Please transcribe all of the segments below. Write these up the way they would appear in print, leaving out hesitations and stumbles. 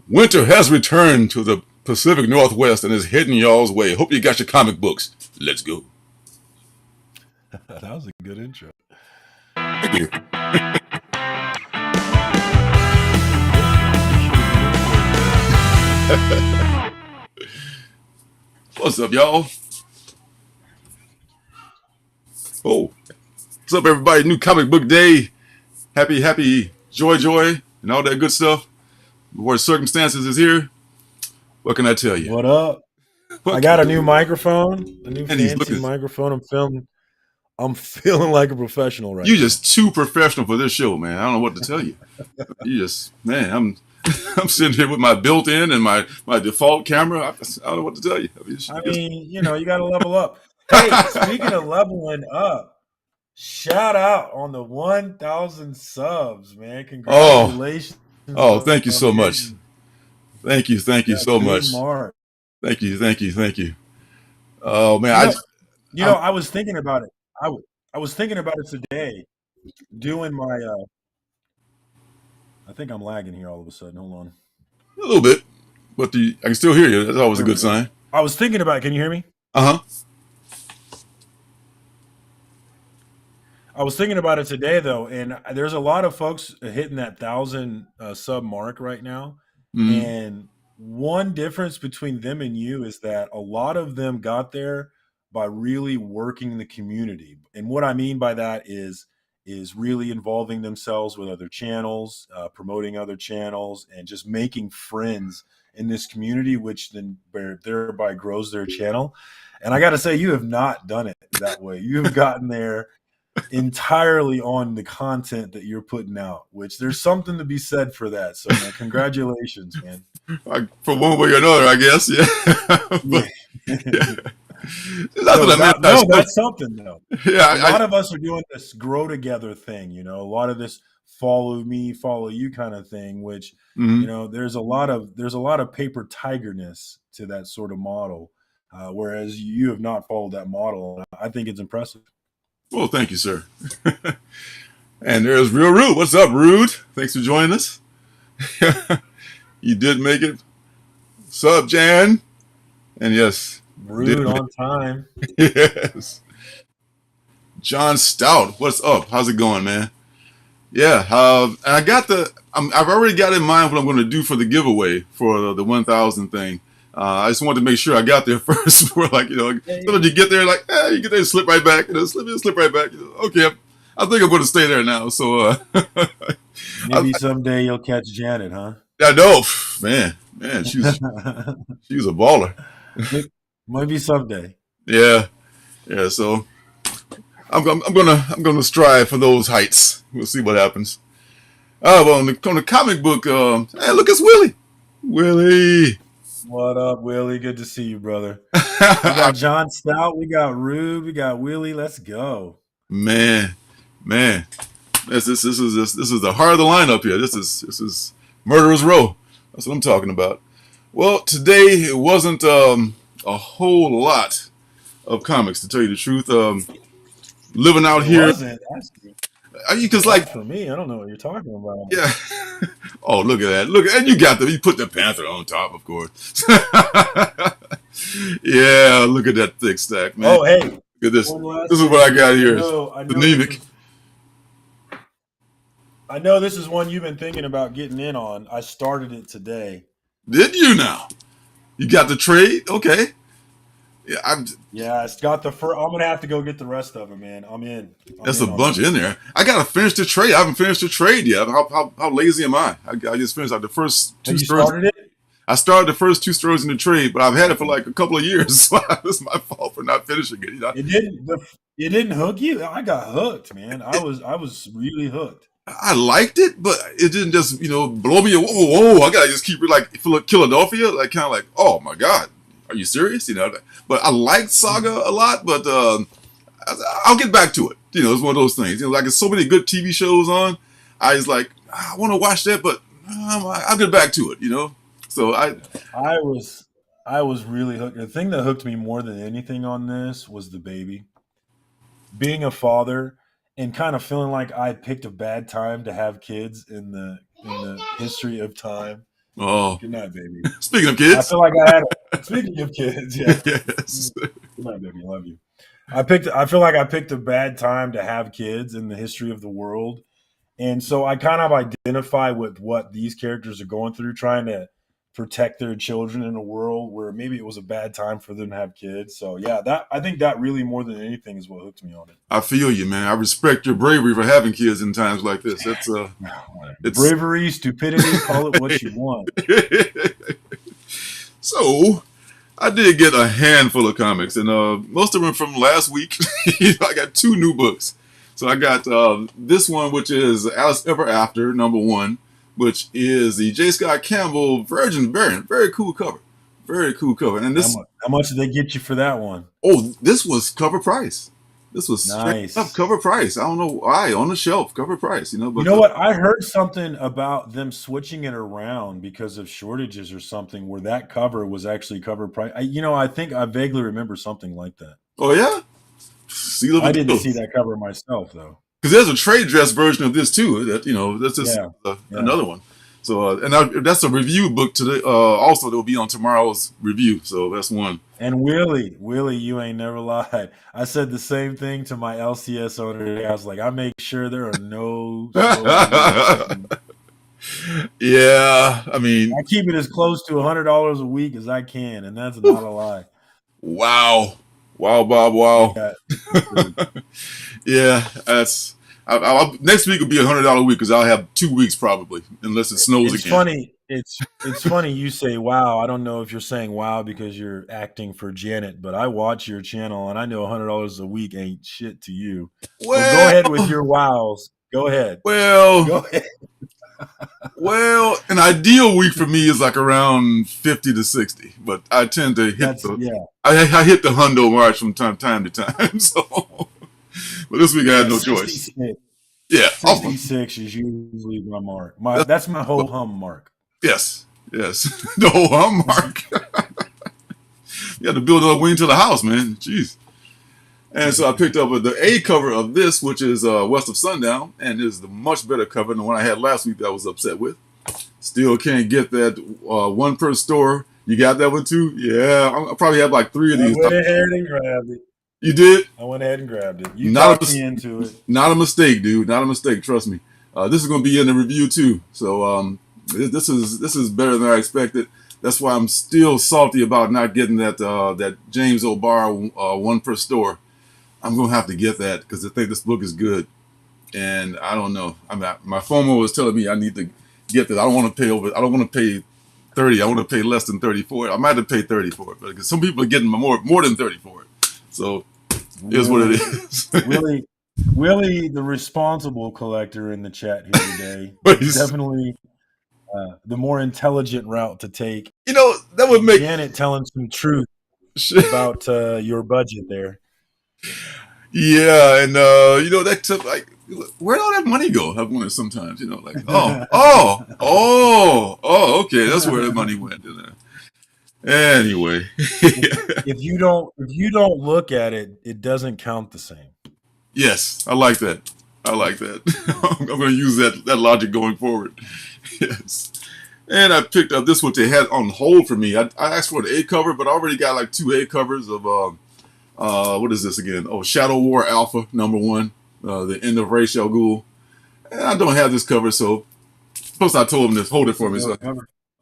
Winter has returned to the Pacific Northwest and is heading y'all's way. Hope you got your comic books. Let's go. That was a good intro. Thank you. What's up, y'all? Oh, what's up, everybody? New comic book day. Happy, joy, and all that good stuff. Before Surcam Stances is here. What can I tell you? What up? I got a new microphone, a new And he's fancy looking. microphone. I'm feeling like a professional right You're now. just too professional for this show, man. I don't know what to tell you. You just, man, I'm sitting here with my built-in and my default camera. I don't know what to tell you. I mean, you got to level up. Hey, speaking of leveling up, shout out on the 1,000 subs, man. Congratulations. Thank you so much. Thank you so much. Mark. Thank you. Oh man, I was thinking about it. I was thinking about it today, doing my. I think I'm lagging here all of a sudden. Hold on. a little bit, but I can still hear you. That's always a good sign. I was thinking about it. Can you hear me? Uh-huh. I was thinking about it today, though, and there's a lot of folks hitting that 1,000 sub mark right now. Mm-hmm. And one difference between them and you is that a lot of them got there by really working the community. And what I mean by that is really involving themselves with other channels, promoting other channels, and just making friends in this community, which then thereby grows their channel. And I got to say, you have not done it that way. You have gotten there entirely on the content that you're putting out, which there's something to be said for that. So, man, congratulations, man. For one way or another, I guess. Yeah. But, yeah. That's something though. Yeah, a lot of us are doing this grow together thing. A lot of this follow me, follow you kind of thing. Which there's a lot of paper tigerness to that sort of model, whereas you have not followed that model. I think it's impressive. Well, thank you, sir. And there's Real Rude. What's up, Rude? Thanks for joining us. You did make it. What's up, Jan? And yes, Rude on time. Yes. John Stout, what's up? How's it going, man? Yeah, I got I've already got in mind what I'm going to do for the giveaway for the 1,000 thing. I just wanted to make sure I got there first. Before, sometimes you get there, you get there and slip right back. Slip right back. Okay, I think I'm going to stay there now. So maybe someday you'll catch Janet, huh? I know, man. She's a baller. Maybe someday. Yeah. So I'm gonna strive for those heights. We'll see what happens. Well, on the comic book, hey, look, it's Willie. Willie. What up, Willie? Good to see you, brother. We got John Stout, we got Rube, we got Willie. Let's go. Man. This is the heart of the lineup here. This is Murderer's Row. That's what I'm talking about. Well, today it wasn't a whole lot of comics, to tell you the truth. Living out here. Because for me, I don't know what you're talking about. Yeah. Oh, look at that! Look, and you put the Panther on top, of course. Yeah, look at that thick stack, man. Oh, hey, look at this. This is what I got here. Anemic. I know this is one you've been thinking about getting in on. I started it today. Did you now? You got the trade? Okay. Yeah, it's got the first. I'm gonna have to go get the rest of them, man. I'm in. That's a bunch in there. I gotta finish the trade. I haven't finished the trade yet. How lazy am I? I just finished the first two stories. Started it? I started the first 2 stories in the trade, but I've had it for a couple of years. So it's my fault for not finishing it. It didn't hook you. I got hooked, man. I was really hooked. I liked it, but it didn't just blow me. Whoa! I gotta just keep it like Philadelphia, kind of like, oh my god, are you serious? But I liked Saga a lot, but I'll get back to it. It's one of those things. There's so many good TV shows on. I was like, I want to watch that, but I'll get back to it. So I was really hooked. The thing that hooked me more than anything on this was the baby. Being a father and kind of feeling like I picked a bad time to have kids in the history of time. Oh, Good night, baby. speaking of I kids, feel like I had. Speaking of kids, yeah. yes. Good night, baby. Love you. I feel like I picked a bad time to have kids in the history of the world. And so I kind of identify with what these characters are going through, trying to protect their children in a world where maybe it was a bad time for them to have kids. So yeah, that I think that really more than anything is what hooked me on it. I feel you, man. I respect your bravery for having kids in times like this. That's it's Bravery, stupidity, call it what you want. so. I did get a handful of comics, and most of them from last week. I got 2 new books. So I got this one, which is Alice Ever After, #1, which is the J. Scott Campbell Virgin variant. Very cool cover. Very cool cover. And this, How much did they get you for that one? oh, this was cover price. This was straight Nice. up cover price. I don't know why, on the shelf, cover price. But You know what? I heard something about them switching it around because of shortages or something, where that cover was actually cover price. I think I vaguely remember something like that. Oh yeah, seal of I a didn't deal. see that cover myself, though. Because there's a trade dress version of this too. That's just Yeah. another one. So that's a review book today. Also, that will be on tomorrow's review. So that's one. And Willie, you ain't never lied. I said the same thing to my LCS owner today. I was like, I make sure there are no. Yeah, I mean, I keep it as close to $100 a week as I can, and that's not a lie. wow, Bob, wow. Yeah, Yeah, that's. Next week will be $100 a week because I'll have 2 weeks probably, unless it snows it's again. funny. It's funny you say wow. I don't know if you're saying wow because you're acting for Janet, but I watch your channel and I know $100 a week ain't shit to you. Well, So go ahead with your wows. Go ahead. Well, Go ahead. Well, an ideal week for me is like around 50 to 60, but I tend to hit I hit the hundo march from time to time. So, but this week I had no choice. Yeah, 66 is usually my mark. That's my whole hum mark. Yes, the whole hum mark. You had to build another wing to the house, man. Jeez. And so I picked up the A cover of this, which is West of Sundown, and is the much better cover than the one I had last week that I was upset with. Still can't get that one per store. You got that one too? Yeah, I probably have like 3 of these. I went ahead and grabbed it. You did? I went ahead and grabbed it. You talked me into it. Not a mistake, dude. Not a mistake. Trust me. This is going to be in the review too. So this is better than I expected. That's why I'm still salty about not getting that James O'Barr one per store. I'm gonna have to get that because I think this book is good, and I don't know. My FOMO was telling me I need to get that. I don't want to pay over. I don't want to pay 30. I want to pay less than 30 for it. I might have to pay 30 for it, but because some people are getting more than 30 for it. So here's what it is. Willie, the responsible collector in the chat here today, definitely the more intelligent route to take. That would make Janet telling some truth about your budget there. Yeah, and that took like, where'd all that money go? I've wondered sometimes, like, okay, that's where the money went. Anyway, if you don't look at it, it doesn't count the same. Yes, I like that. I'm going to use that logic going forward. Yes. And I picked up this, what they had on hold for me. I asked for the A cover, but I already got like 2 A covers of what is this again? Oh, Shadow War Alpha #1, the end of Ra's al Ghul. And I don't have this cover, so plus I told them to hold it for me. So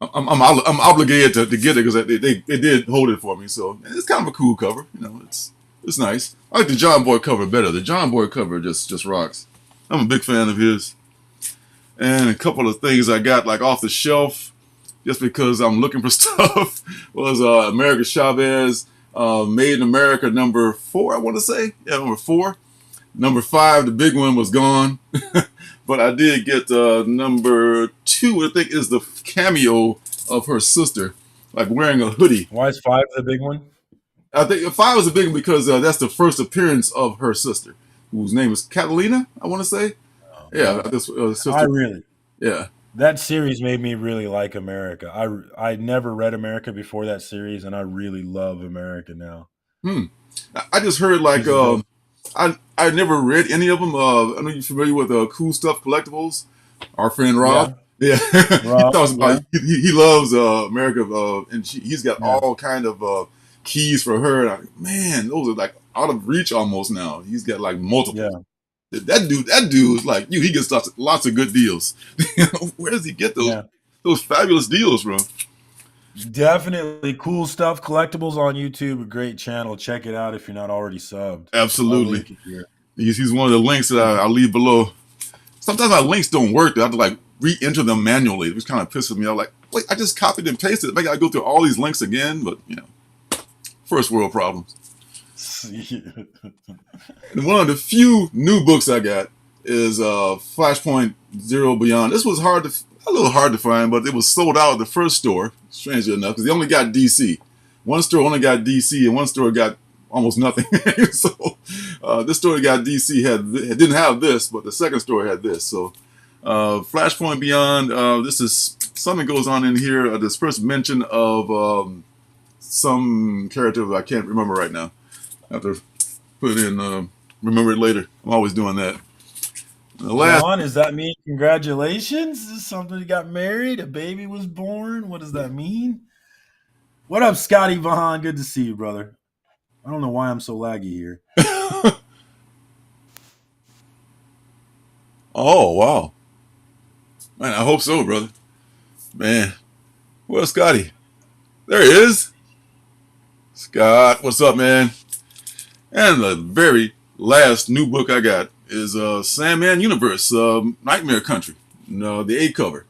I'm obligated to get it because they did hold it for me. So it's kind of a cool cover. It's nice. I like the John Boy cover better. The John Boy cover just rocks. I'm a big fan of his. And a couple of things I got like off the shelf just because I'm looking for stuff was America Chavez. Made in America #4, I want to say. Yeah, #4. #5, the big one was gone. But I did get #2, I think, is the cameo of her sister, like wearing a hoodie. Why is 5 the big one? I think 5 was the big one because that's the first appearance of her sister, whose name is Catalina, I want to say. Yeah, this sister. Yeah. That series made me really like America. I never read America before that series, and I really love America now. I just heard like I never read any of them. I know you're familiar with Cool Stuff Collectibles. Our friend Rob. Yeah, he Right. talks Yeah. about he loves America, and he's got Yeah. all kind of keys for her. Man, those are like out of reach almost now. He's got like multiple. Yeah. That dude is like you. He gets lots of good deals. Where does he get Yeah. those fabulous deals from? Definitely cool stuff. Collectibles on YouTube, a great channel. Check it out if you're not already subbed. I'll Absolutely. link it here. He's one of the links that I'll leave below. Sometimes my links don't work. I have to like re-enter them manually, which kind of pisses me off. Like, wait, I just copied and pasted. I got to go through all these links again. But first world problems. And one of the few new books I got is Flashpoint Zero Beyond. This was a little hard to find, but it was sold out at the first store. Strangely enough, because they only got DC. One store only got DC, and one store got almost nothing. So this store that got DC didn't have this, but the second store had this. So Flashpoint Beyond. This is something goes on in here. This first mention of some character that I can't remember right now. I have to put it in. Remember it later. I'm always doing that. The last. John, does that mean congratulations? Is this something you got married? A baby was born? What does that mean? What up, Scotty Vahan? Good to see you, brother. I don't know why I'm so laggy here. Oh wow, man! I hope so, brother. Man, where's Scotty? There he is. Scott, what's up, man? And the very last new book I got is Sandman Universe, Nightmare Country, the A cover.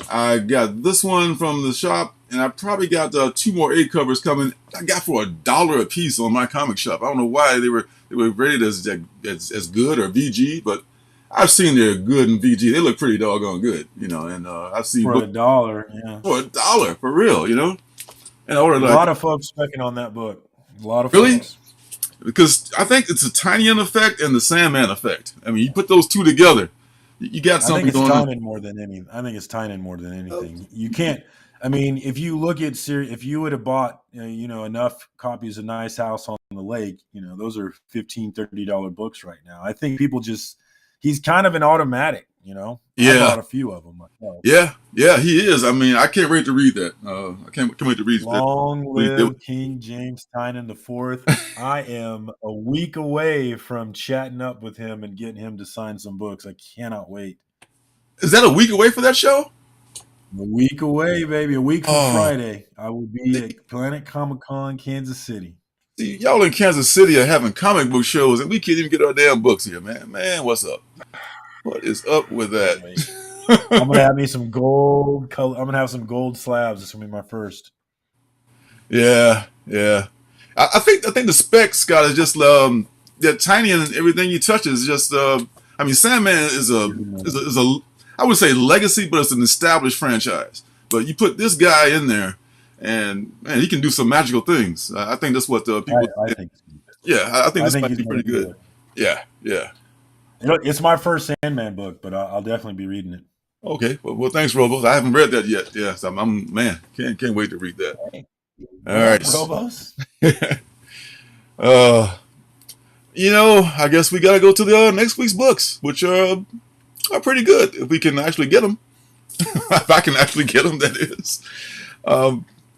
I got this one from the shop, and I probably got two more A covers coming. I got for $1 a piece on my comic shop. I don't know why they were rated as good or VG, but I've seen they're good in VG. They look pretty doggone good, and I've seen For books $1, yeah. for $1 for real, And I ordered A like lot of folks specking on that book. A lot of really. folks. Because I think it's a Tinian effect and the Sandman effect. I mean, you put those two together, you got I think something it's going on. Tynan more than anything. I think it's Tynan more than anything. You can't. I mean, if you look at if you would have bought, enough copies of Nice House on the Lake, those are $15-$30 books right now. I think people he's kind of an automatic. I Yeah, bought a few of them myself. yeah, he is. I mean, I can't wait to read that. I can't wait to read that. Long live King James Tynan IV. I am a week away from chatting up with him and getting him to sign some books. I cannot wait. Is that a week away for that show? A week away, baby. A week from Friday. I will be at Planet Comic Con, Kansas City. See, y'all in Kansas City are having comic book shows, and we can't even get our damn books here, man. Man, what's up? What is up with that? I'm gonna have me some gold color. I'm gonna have some gold slabs. This will be my first. Yeah. I think the spec, Scott, is just tiny, and everything you touch is just. I mean, Sandman is a I would say legacy, but it's an established franchise. But you put this guy in there, and man, he can do some magical things. I think that's what people. I think. Yeah, I think this might be pretty good. Yeah. It's my first Sandman book, but I'll definitely be reading it. Okay, well, thanks, Robos. I haven't read that yet. Yeah, so I'm man, can't wait to read that. Hey. All right, Robos. I guess we gotta go to the next week's books, which are pretty good if we can actually get them. If I can actually get them, that is.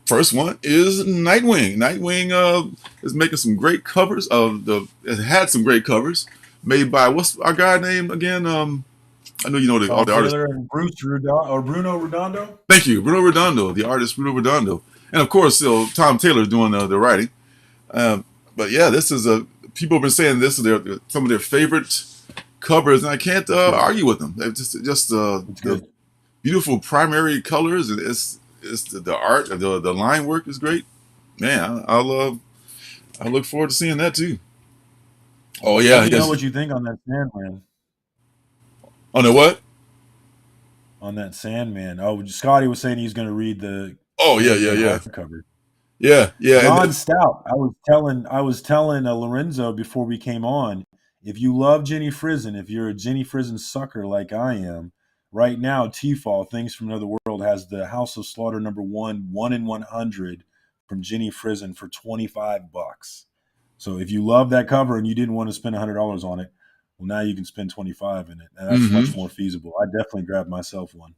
First one is Nightwing. Nightwing is making some great covers. It had some great covers made by what's our guy name again? I know you know all the artists. And Bruno Redondo. Thank you, Bruno Redondo, the artist Bruno Redondo, and of course, Tom Taylor doing the writing. But yeah, this is people have been saying this is some of their favorite covers, and I can't argue with them. They're just the beautiful primary colors, and it's the art, the line work is great. Man, I'll look forward to seeing that too. Oh yeah, you know what you think on that Sandman? On the what? On that Sandman. Oh, Scotty was saying he's going to read the. Oh yeah. Cover. Yeah. John Stout. I was telling Lorenzo before we came on. If you love Jenny Frison, if you're a Jenny Frison sucker like I am, right now T-Fall, Things from Another World, has the House of Slaughter #1, 1 in 100 from Jenny Frison for $25. So if you love that cover and you didn't want to spend $100 on it, well, now you can spend $25 in it, and that's much more feasible. I definitely grabbed myself one.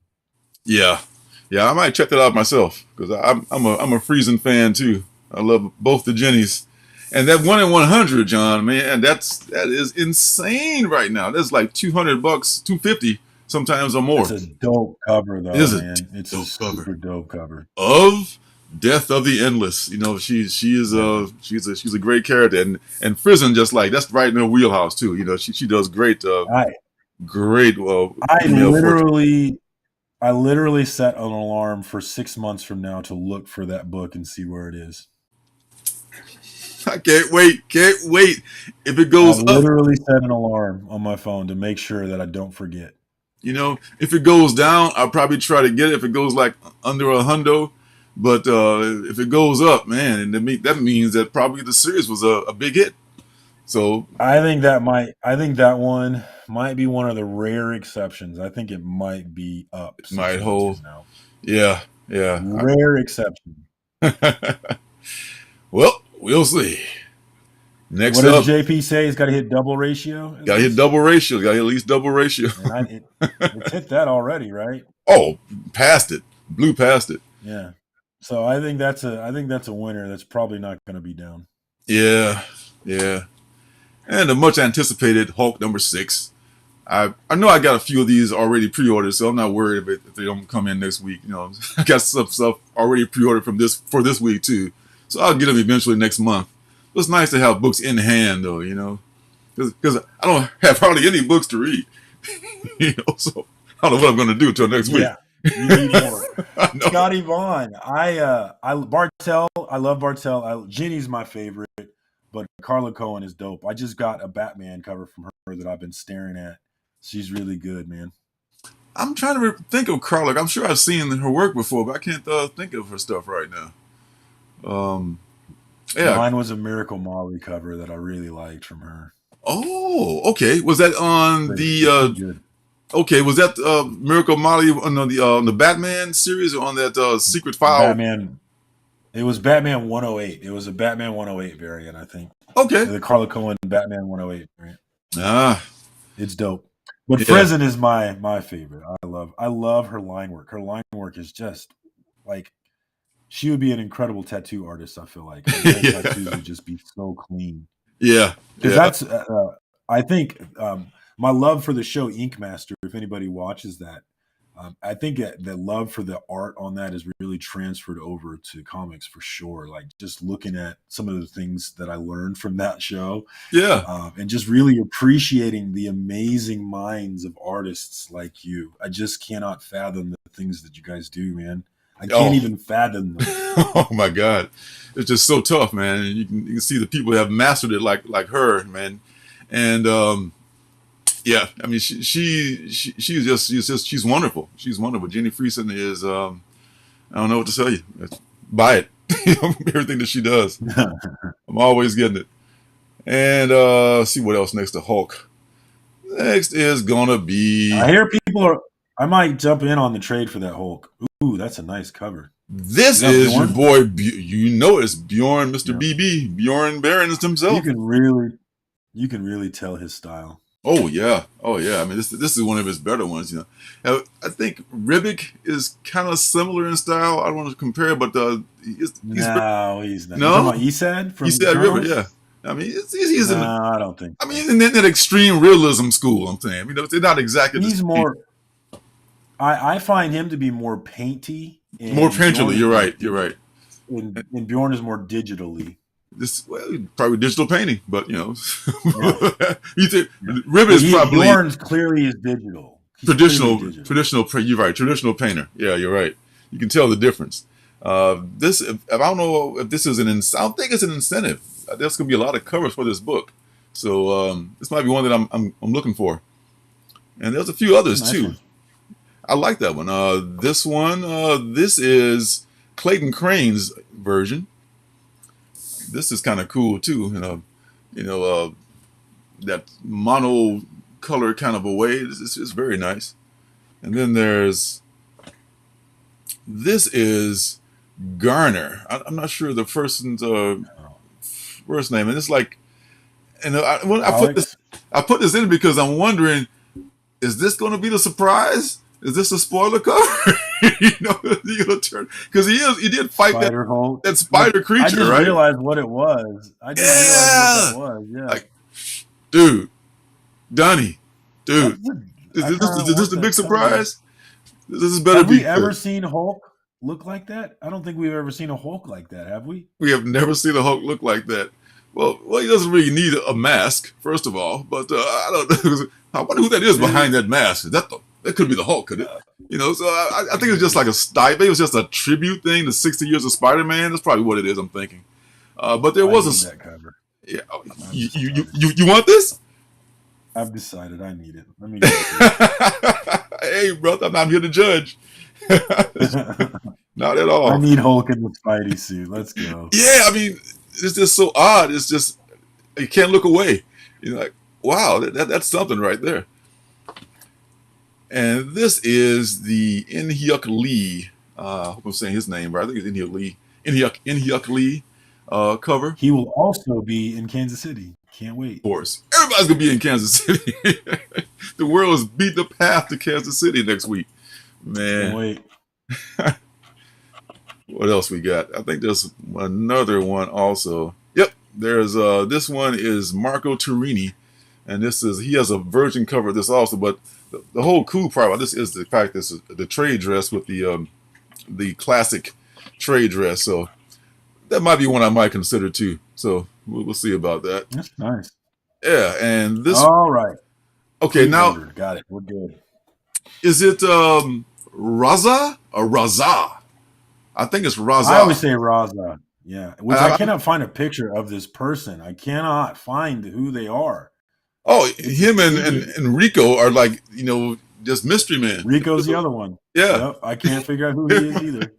Yeah, yeah, I might check that out myself because I'm a Friesen fan too. I love both the Jennies, and that 1 in 100, John, man, that is insane right now. That's like $200, 250 sometimes or It's more. a dope cover It though, is a man. It's a dope cover super dope cover. of Death of the Endless. You know, she is Yeah. she's a great character, and Friesen just like that's right in her wheelhouse too. You know, she does great I great I female fortune. literally I literally set an alarm for 6 months from now to look for that book and see where it is. I can't wait. Can't wait. If it I goes up, literally set an alarm on my phone to make sure that I don't forget. you know, if it goes down, I'll probably try to get it if it goes like under a hundo. But if it goes up, man, and that means that probably the series was a big hit. So I think that one might be one of the rare exceptions. I think it might be up it six might months hold. from now. Yeah, yeah. Rare exception. Well, we'll see. What Next does up, JP say? He's got to hit double ratio at gotta hit least. double ratio. Gotta hit at least double ratio. And it's hit that already, right? Oh, past it. Blew past it. Yeah. So I think that's a winner. That's probably not going to be down. Yeah, yeah. And the much anticipated Hulk #6. I know I got a few of these already pre-ordered, so I'm not worried if they don't come in next week. You know, I got some stuff already pre-ordered for this week too, so I'll get them eventually next month. It's nice to have books in hand, though. You know, because I don't have hardly any books to read. You know, so I don't know what I'm going to do until next week. Yeah. You need more. I know. Scotty Vaughn. I Bartel. I love Bartel. Ginny's my favorite, but Carla Cohen is dope. I just got a Batman cover from her that I've been staring at. She's really good, man. I'm trying to think of Carla. I'm sure I've seen her work before, but I can't think of her stuff right now. Um, yeah. Mine was a Miracle Molly cover that I really liked from her. Oh, okay. Was that on Pretty, the pretty good. Okay, was that Miracle Molly on the Batman series or on that Secret File? Batman. It was Batman 108. It was a Batman 108 variant, I think. Okay. The Carla Cohen Batman 108 variant. Ah, It's dope. But yeah. Friesen is my favorite. I love her line work. Her line work is just like she would be an incredible tattoo artist. I feel like her Yeah. tattoos would just be so clean. Yeah. Because Yeah. that's I think my love for the show Ink Master. If anybody watches that, I think the love for the art on that is really transferred over to comics for sure. Like just looking at some of the things that I learned from that show, Yeah. and just really appreciating the amazing minds of artists like you. I just cannot fathom the things that you guys do, man. I can't Oh. even fathom them. Oh my God, it's just so tough, man. And you can see the people that have mastered it like her, man. And yeah, I mean she's wonderful. She's wonderful. Jenny Friesen is I don't know what to tell you. Buy it. Everything that she does. I'm always getting it. And see what else next to Hulk. Next is gonna be I hear people are. I might jump in on the trade for that Hulk. Ooh, that's a nice cover. this Is that is your Bjorn? boy. You know it's Bjorn, Mr. Yeah. BB, Bjorn Barons himself. You can really tell his style. Oh yeah, oh yeah. I mean, this is one of his better ones. You know, I think Ribic is kind of similar in style. I don't want to compare, but he's No, he's not. You no. talking about Esad from He said Ribic, Eternals? yeah. I mean, he's in. No, I don't think I so. mean, in that extreme realism school. I'm saying, you know, they're not exactly the He's same. more. I find him to be more painty, More and painterly. Bjorn is You're more right. You're right. and Bjorn is more digitally. This probably digital painting, but you know, Yeah, you think yeah. Rivet is probably Bjorn's clearly is digital. He's clearly digital. You're right, traditional painter. Yeah, you're right. You can tell the difference. This, if, I don't know if this is I don't think it's an incentive. There's gonna be a lot of covers for this book, so this might be one that I'm looking for. And there's a few others Nice too. one. I like that one. This one, this is Clayton Crane's version. This is kind of cool too. That mono color kind of a way. It's very nice. And then this is Garner. I'm not sure the person's first name, and it's like, and I put Alex. this in because I'm wondering, is this going to be the surprise? is this a spoiler cover? You know, you're gonna turn because he did fight Spider Hulk. that spider creature, I just right? realized what it was. I just realized what that Yeah, was. Yeah, like, dude, Donnie, that's dude, I kind of is this want the big that cover. surprise? This is better Have be we ever good. seen Hulk look like that? I don't think we've ever seen a Hulk like that, have we? We have never seen a Hulk look like that. Well, he doesn't really need a mask, first of all. But I don't know. I wonder who that is behind that mask. That could be the Hulk, could it? You know, so I think it's just like a style. Maybe it was just a tribute thing to 60 years of Spider-Man. That's probably what it is. I'm thinking. But there I was need that cover. yeah. You want this? I've decided I need it. Let me get it. Hey, brother, I'm not here to judge. Not at all. I need Hulk in the Spidey suit. Let's go. Yeah, I mean, it's just so odd. It's just you can't look away. You're like, wow, that's something right there. And this is the In-hyuk Lee. I hope I'm saying his name right. I think it's In-hyuk Lee. In-hyuk Lee cover. He will also be in Kansas City. Can't wait. Of course, everybody's gonna be in Kansas City. The world has beat the path to Kansas City next week. Man, Can't wait. what else we got? I think there's another one also. Yep, there's this one is Marco Turini, and he has a virgin cover of this also. But the whole cool part about this is the fact this is the trade dress with the classic trade dress. So that might be one I might consider too. So we'll see about that. That's nice. Yeah, and this. All right. Okay, now got it. We're good. is it Raza or Raza? I think it's Raza. I always say Raza. Yeah, which I cannot find a picture of this person. I cannot find who they are. Oh, him and Rico are like, you know, just mystery men. Rico's the other one. Yeah. Yep, I can't figure out who he is either.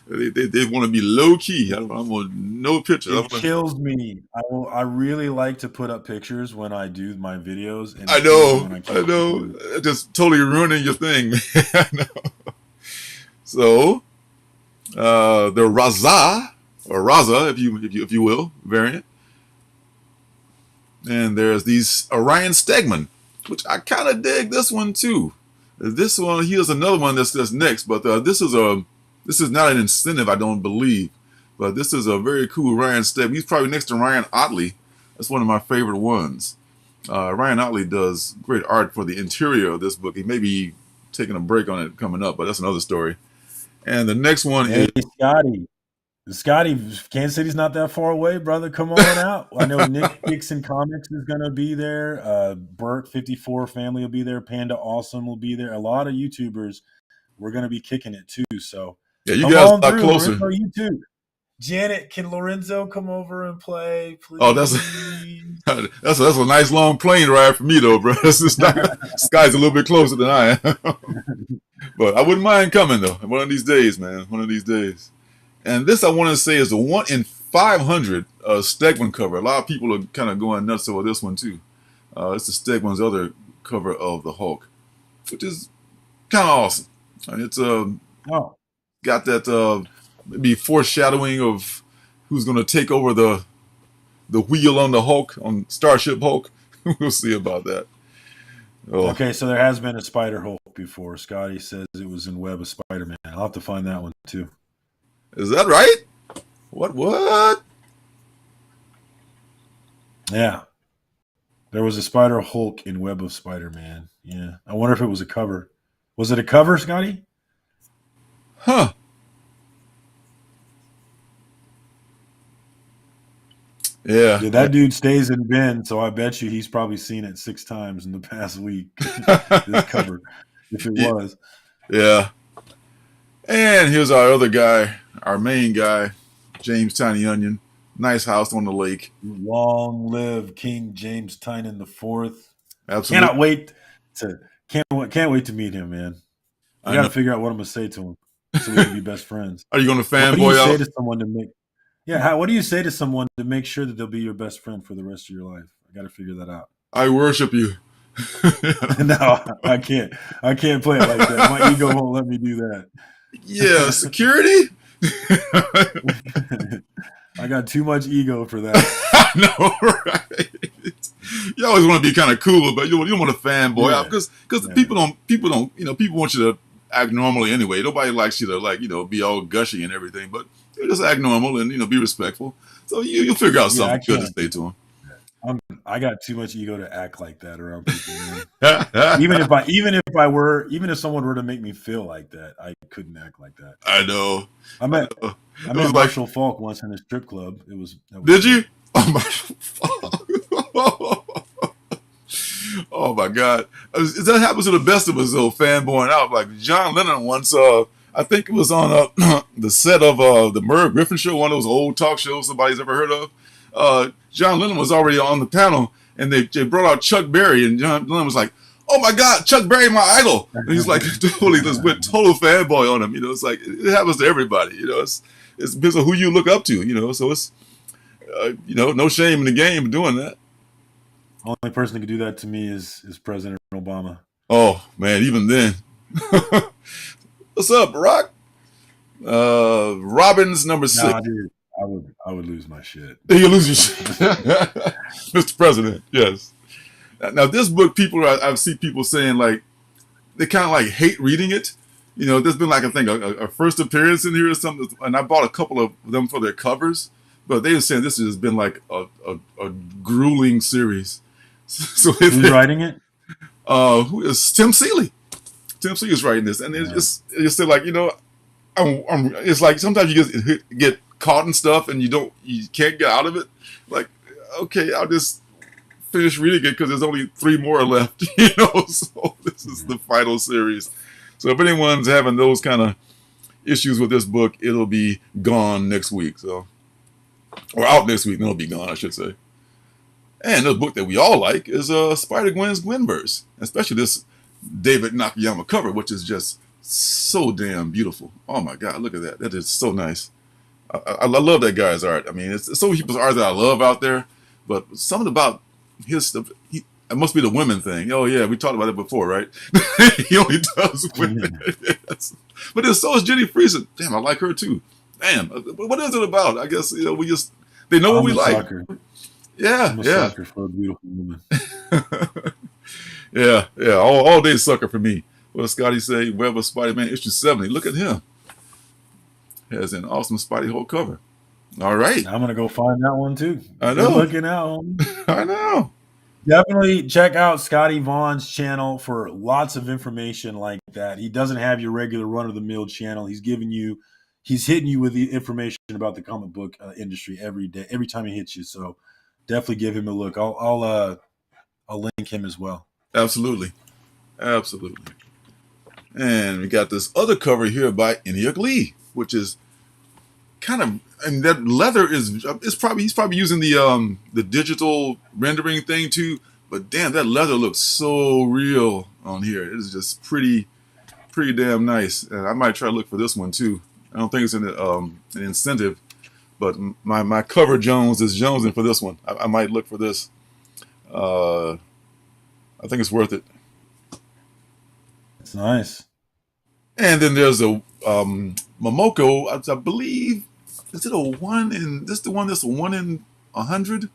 They want to be low key. I want no pictures. It kills me. I really like to put up pictures when I do my videos. And I know. Just totally ruining your thing. I know. So, the Raza or Raza, if you will, variant. And there's these Orion Stegman, which I kind of dig this one too. This one, here's another one that's next, but this is not an incentive, I don't believe. But this is a very cool Ryan Stegman. He's probably next to Ryan Otley. That's one of my favorite ones. Ryan Otley does great art for the interior of this book. He may be taking a break on it coming up, but that's another story. And the next one is Scotty, Kansas City's not that far away, brother. Come on out. I know Nick Dixon Comics is going to be there. Burt 54 family will be there. Panda Awesome will be there. A lot of YouTubers. We're going to be kicking it too. So yeah, you guys are closer. Lorenzo, you too. Janet, can Lorenzo come over and play, please? Oh, that's a nice long plane ride for me though, bro. Sky's a little bit closer than I am. But I wouldn't mind coming though. One of these days, man. One of these days. And this I want to say is a 1 in 500 Stegman cover. A lot of people are kind of going nuts over this one too. It's the Stegman's other cover of the Hulk, which is kind of awesome. And it's got that maybe foreshadowing of who's going to take over the wheel on the Hulk, on Starship Hulk. We'll see about that. Oh. Okay, so there has been a Spider Hulk before. Scotty says it was in Web of Spider-Man. I'll have to find that one too. Is that right? What? Yeah. There was a Spider Hulk in Web of Spider-Man. Yeah. I wonder if it was a cover. Was it a cover, Scotty? Huh. Yeah. That dude stays in bin, so I bet you he's probably seen it 6 times in the past week. This cover, if it was. Yeah. And here's our other guy, our main guy, James Tiny Onion. Nice house on the lake. Long live King James Tynan IV. Absolutely. Can't wait to meet him, man. I got to figure out what I'm going to say to him so we can be best friends. Are you going to fanboy out? What do you say to someone to make? Yeah, what do you say to someone to make sure that they'll be your best friend for the rest of your life? I got to figure that out. I worship you. No, I can't. I can't play it like that. My ego won't let me do that. Yeah, security? I got too much ego for that. I know, right? You always want to be kind of cooler, but you don't want to fanboy out Yeah. because Yeah. people don't people want you to act normally anyway. Nobody likes you to be all gushy and everything, but you just act normal and be respectful. So you'll figure out Yeah, I something good to can't. say to I got too much ego to act like that around people, man. them. Even if someone were to make me feel like that, I couldn't act like that. I know. I I met know. I It met was like, Marshall Falk once in a strip club. That was did dope. you? Oh my God. That happens to the best of us though, fanboying out. Like John Lennon once, I think it was on the set of the Merv Griffin show, one of those old talk shows somebody's ever heard of. John Lennon was already on the panel and they brought out Chuck Berry and John Lennon was like, oh my God, Chuck Berry, my idol. And he's like, totally just went total fanboy on him. It's like, it happens to everybody. It's because of who you look up to, so it's, no shame in the game doing that. Only person who could do that to me is President Obama. Oh man, even then. What's up, Barack? Robbins number 6. Nah, dude, I would lose my shit. You lose your shit. Mr. President, yes. Now this book, I've seen people saying like they kind of like hate reading it. There's been like I think a first appearance in here or something, and I bought a couple of them for their covers, but they were saying this has been like a grueling series. So who's writing it? Who is Tim Seeley? Tim Seeley is writing this, and it's just like it's like sometimes you get caught in stuff and you can't get out of it. Like, okay, I'll just finish reading it because there's only 3 more left. So this is the final series. So if anyone's having those kind of issues with this book, it'll be gone next week. So, or out next week, then it'll be gone, I should say. And the book that we all like is Spider-Gwen's Gwenverse, especially this David Nakayama cover, which is just so damn beautiful. Oh my God, look at that. That is so nice. I love that guy's art. I mean, it's so many people's art that I love out there, but something about his stuff, it must be the women thing. Oh yeah, we talked about it before, right? He only does women. Yes. But then so is Jenny Friesen. Damn, I like her too. Damn, what is it about? I guess they know what we like. Sucker. Yeah, I'm a sucker for a beautiful woman. yeah. All day sucker for me. What does Scotty say? Web of Spider-Man issue 70. Look at him. Has an awesome Spidey Hulk cover. All right. I'm gonna go find that one too. I know. Good looking out. I know. Definitely check out Scotty Vaughn's channel for lots of information like that. He doesn't have your regular run-of-the-mill channel. He's hitting you with the information about the comic book industry every day, every time he hits you. So definitely give him a look. I'll link him as well. Absolutely. And we got this other cover here by Eniak Lee, which is kind of, and that leather he's probably using the digital rendering thing too. But damn, that leather looks so real on here. It is just pretty damn nice. And I might try to look for this one too. I don't think it's an incentive, but my cover Jones is jonesing for this one. I might look for this. I think it's worth it. It's nice. And then there's a Momoko, I believe. Is it a 1 in? This the one that's a 1 in 100?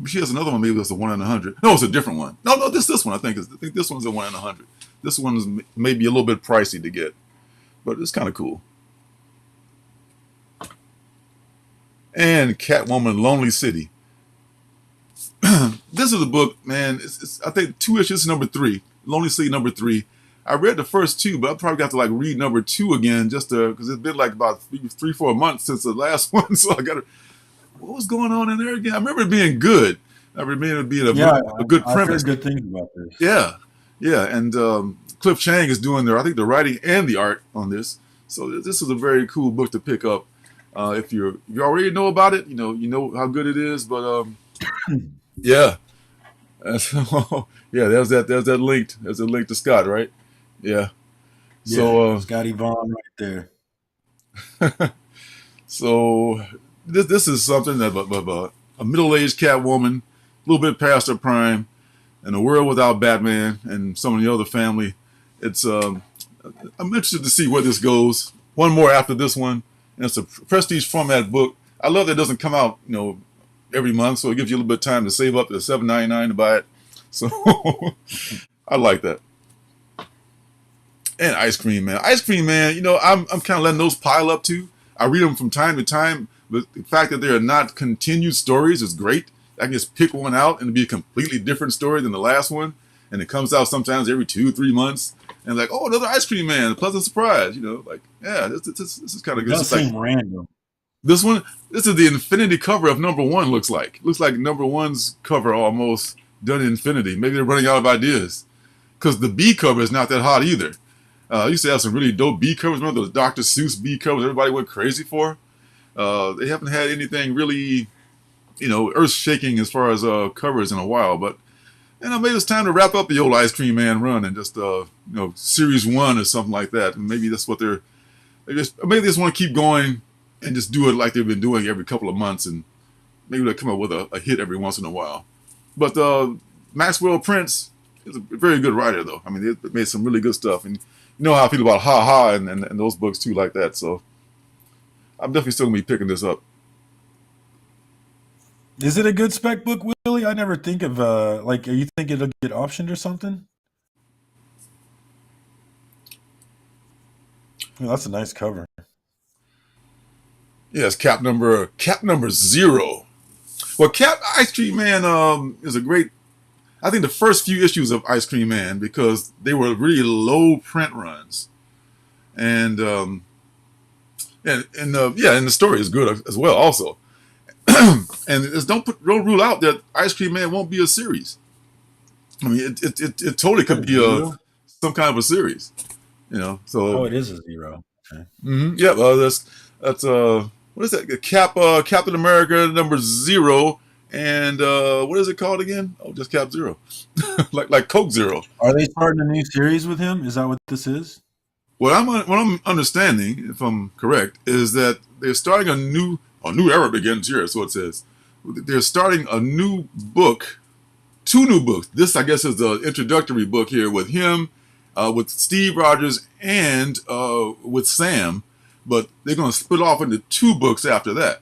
She has another one. Maybe that's a 1 in 100. No, it's a different one. No, this one. I think this one's a 1 in 100. This one's maybe a little bit pricey to get, but it's kind of cool. And Catwoman, Lonely City. This is a book, man. It's I think 2 issues, number 3. Lonely City, number 3. I read the first 2, but I probably got to like read number 2 again just because it's been like about 3-4 months since the last one. So I got to. What was going on in there again? I remember it being good. I remember it being a good premise. I've heard good things about this. Yeah, and Cliff Chang is doing I think the writing and the art on this. So this is a very cool book to pick up. If you already know about it, you know how good it is. But yeah, yeah. There's that link. There's a link to Scott, right? Yeah. So Scotty Vaughn right there. So this is something that a middle-aged Catwoman, a little bit past her prime, in a world without Batman and some of the other family. It's I'm interested to see where this goes. One more after this one, and it's a prestige format book. I love that it doesn't come out, every month, so it gives you a little bit of time to save up to $7.99 to buy it. So I like that. And Ice Cream Man. Ice Cream Man, I'm kind of letting those pile up too. I read them from time to time, but the fact that they are not continued stories is great. I can just pick one out and it'll be a completely different story than the last one. And it comes out sometimes every 2-3 months. And like, oh, another Ice Cream Man, a pleasant surprise. Like, yeah, this is kind of good. That seems random. This is the infinity cover of number one, looks like. Looks like number one's cover almost done in infinity. Maybe they're running out of ideas. Because the B cover is not that hot either. I used to have some really dope B covers. Remember those Dr. Seuss B covers everybody went crazy for? They haven't had anything really, earth-shaking as far as covers in a while. But, maybe it's time to wrap up the old Ice Cream Man run and just, series 1 or something like that. And maybe that's what maybe they just want to keep going and just do it like they've been doing every couple of months. And maybe they'll come up with a hit every once in a while. But Maxwell Prince is a very good writer, though. I mean, they made some really good stuff. And you know how I feel about Ha Ha and those books, too, like that. So I'm definitely still going to be picking this up. Is it a good spec book, Willie? I never think of, are you thinking it'll get optioned or something? Oh, that's a nice cover. Yeah, it's cap number 0. Well, Ice Cream Man is a great. I think the first few issues of Ice Cream Man, because they were really low print runs, and the story is good as well also. And don't rule out that Ice Cream Man won't be a series. I mean, it totally could be some kind of a series, So it is a 0. Okay. Mm-hmm, yeah, well, that's what is that? Captain America number 0. And what is it called again? Oh, just Cap Zero, like Coke Zero. Are they starting a new series with him? Is that what this is? What I'm understanding, if I'm correct, is that they're starting a new era begins here. So it says they're starting a new book, 2 new books. This, I guess, is the introductory book here with him, with Steve Rogers, and with Sam. But they're going to split off into 2 books after that.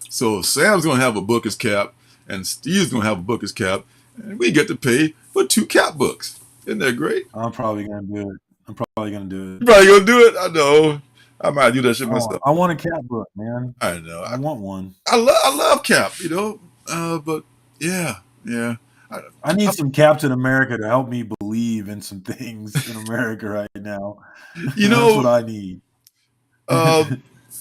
So Sam's going to have a book as Cap. And Steve's going to have a book as Cap, and we get to pay for 2 Cap books. Isn't that great? I'm probably going to do it. You're probably going to do it? I know. I might do that shit myself. I want a Cap book, man. I know. I want one. I love Cap, but yeah. I need some Captain America to help me believe in some things in America right now. That's what I need.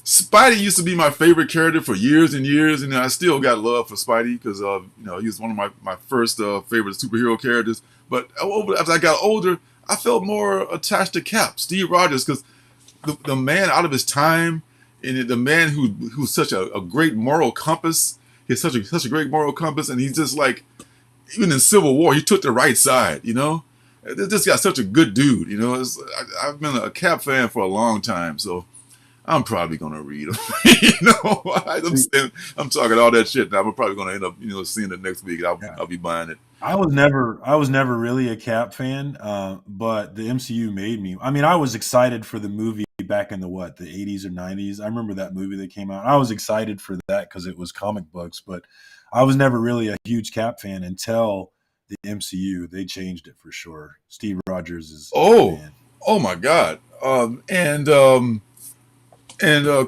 Spidey used to be my favorite character for years and years, and I still got love for Spidey because he was one of my first favorite superhero characters. But as I got older, I felt more attached to Cap, Steve Rogers, because the man out of his time, and the man who's such a great moral compass. He's such a great moral compass, and he's just like, even in Civil War, he took the right side. This guy's such a good dude. I've been a Cap fan for a long time, so I'm probably gonna read them. I'm talking all that shit. Now I'm probably gonna end up, seeing it next week. I'll be buying it. I was never really a Cap fan, but the MCU made me. I mean, I was excited for the movie back in the 80s or 90s. I remember that movie that came out. I was excited for that because it was comic books, but I was never really a huge Cap fan until the MCU. They changed it for sure. Steve Rogers is oh my God, and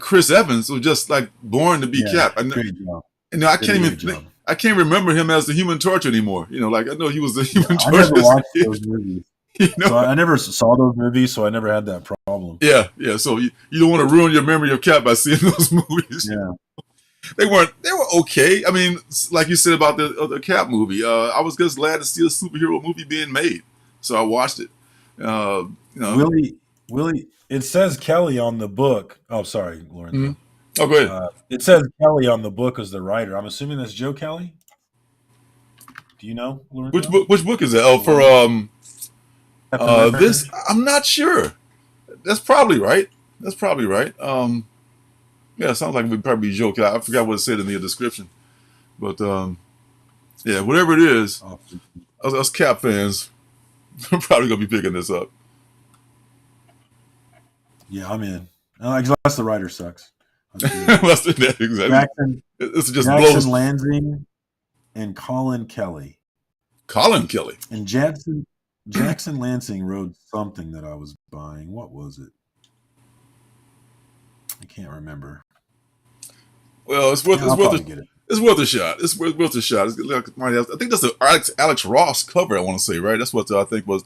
Chris Evans was just like born to be Cap. Great job. I can't remember him as the Human Torch anymore. I know he was the Human Torch. I never watched those movies. So I never saw those movies, so I never had that problem. Yeah. So you don't want to ruin your memory of Cap by seeing those movies. Yeah. They were okay. I mean, like you said about the Cap movie, I was just glad to see a superhero movie being made, so I watched it. Willie, it says Kelly on the book. Oh, sorry, Lorenzo. Mm-hmm. Oh, go ahead. It says Kelly on the book as the writer. I'm assuming that's Joe Kelly. Do you know, Lorenzo? Which book is that? Oh, for this, I'm not sure. That's probably right. Yeah, it sounds like it would probably be Joe Kelly. I forgot what it said in the description, but yeah, whatever it is, us Cap fans, I'm probably gonna be picking this up. Yeah, I'm in. Unless the writer sucks. That's the only reason. Which book is that? Oh, for this, I'm not sure. That's probably right. Yeah, it sounds like it would be Joe Kelly. Let's see here. Exactly. Jackson This just Jackson blows. Lansing and Colin Kelly. Colin Kelly. And Jackson Lansing wrote something that I was buying. What was it? I can't remember. Well, it's worth I'll probably get it. it's worth a shot. It's worth a shot. I think that's the Alex Ross cover. I want to say, right? That's what I think was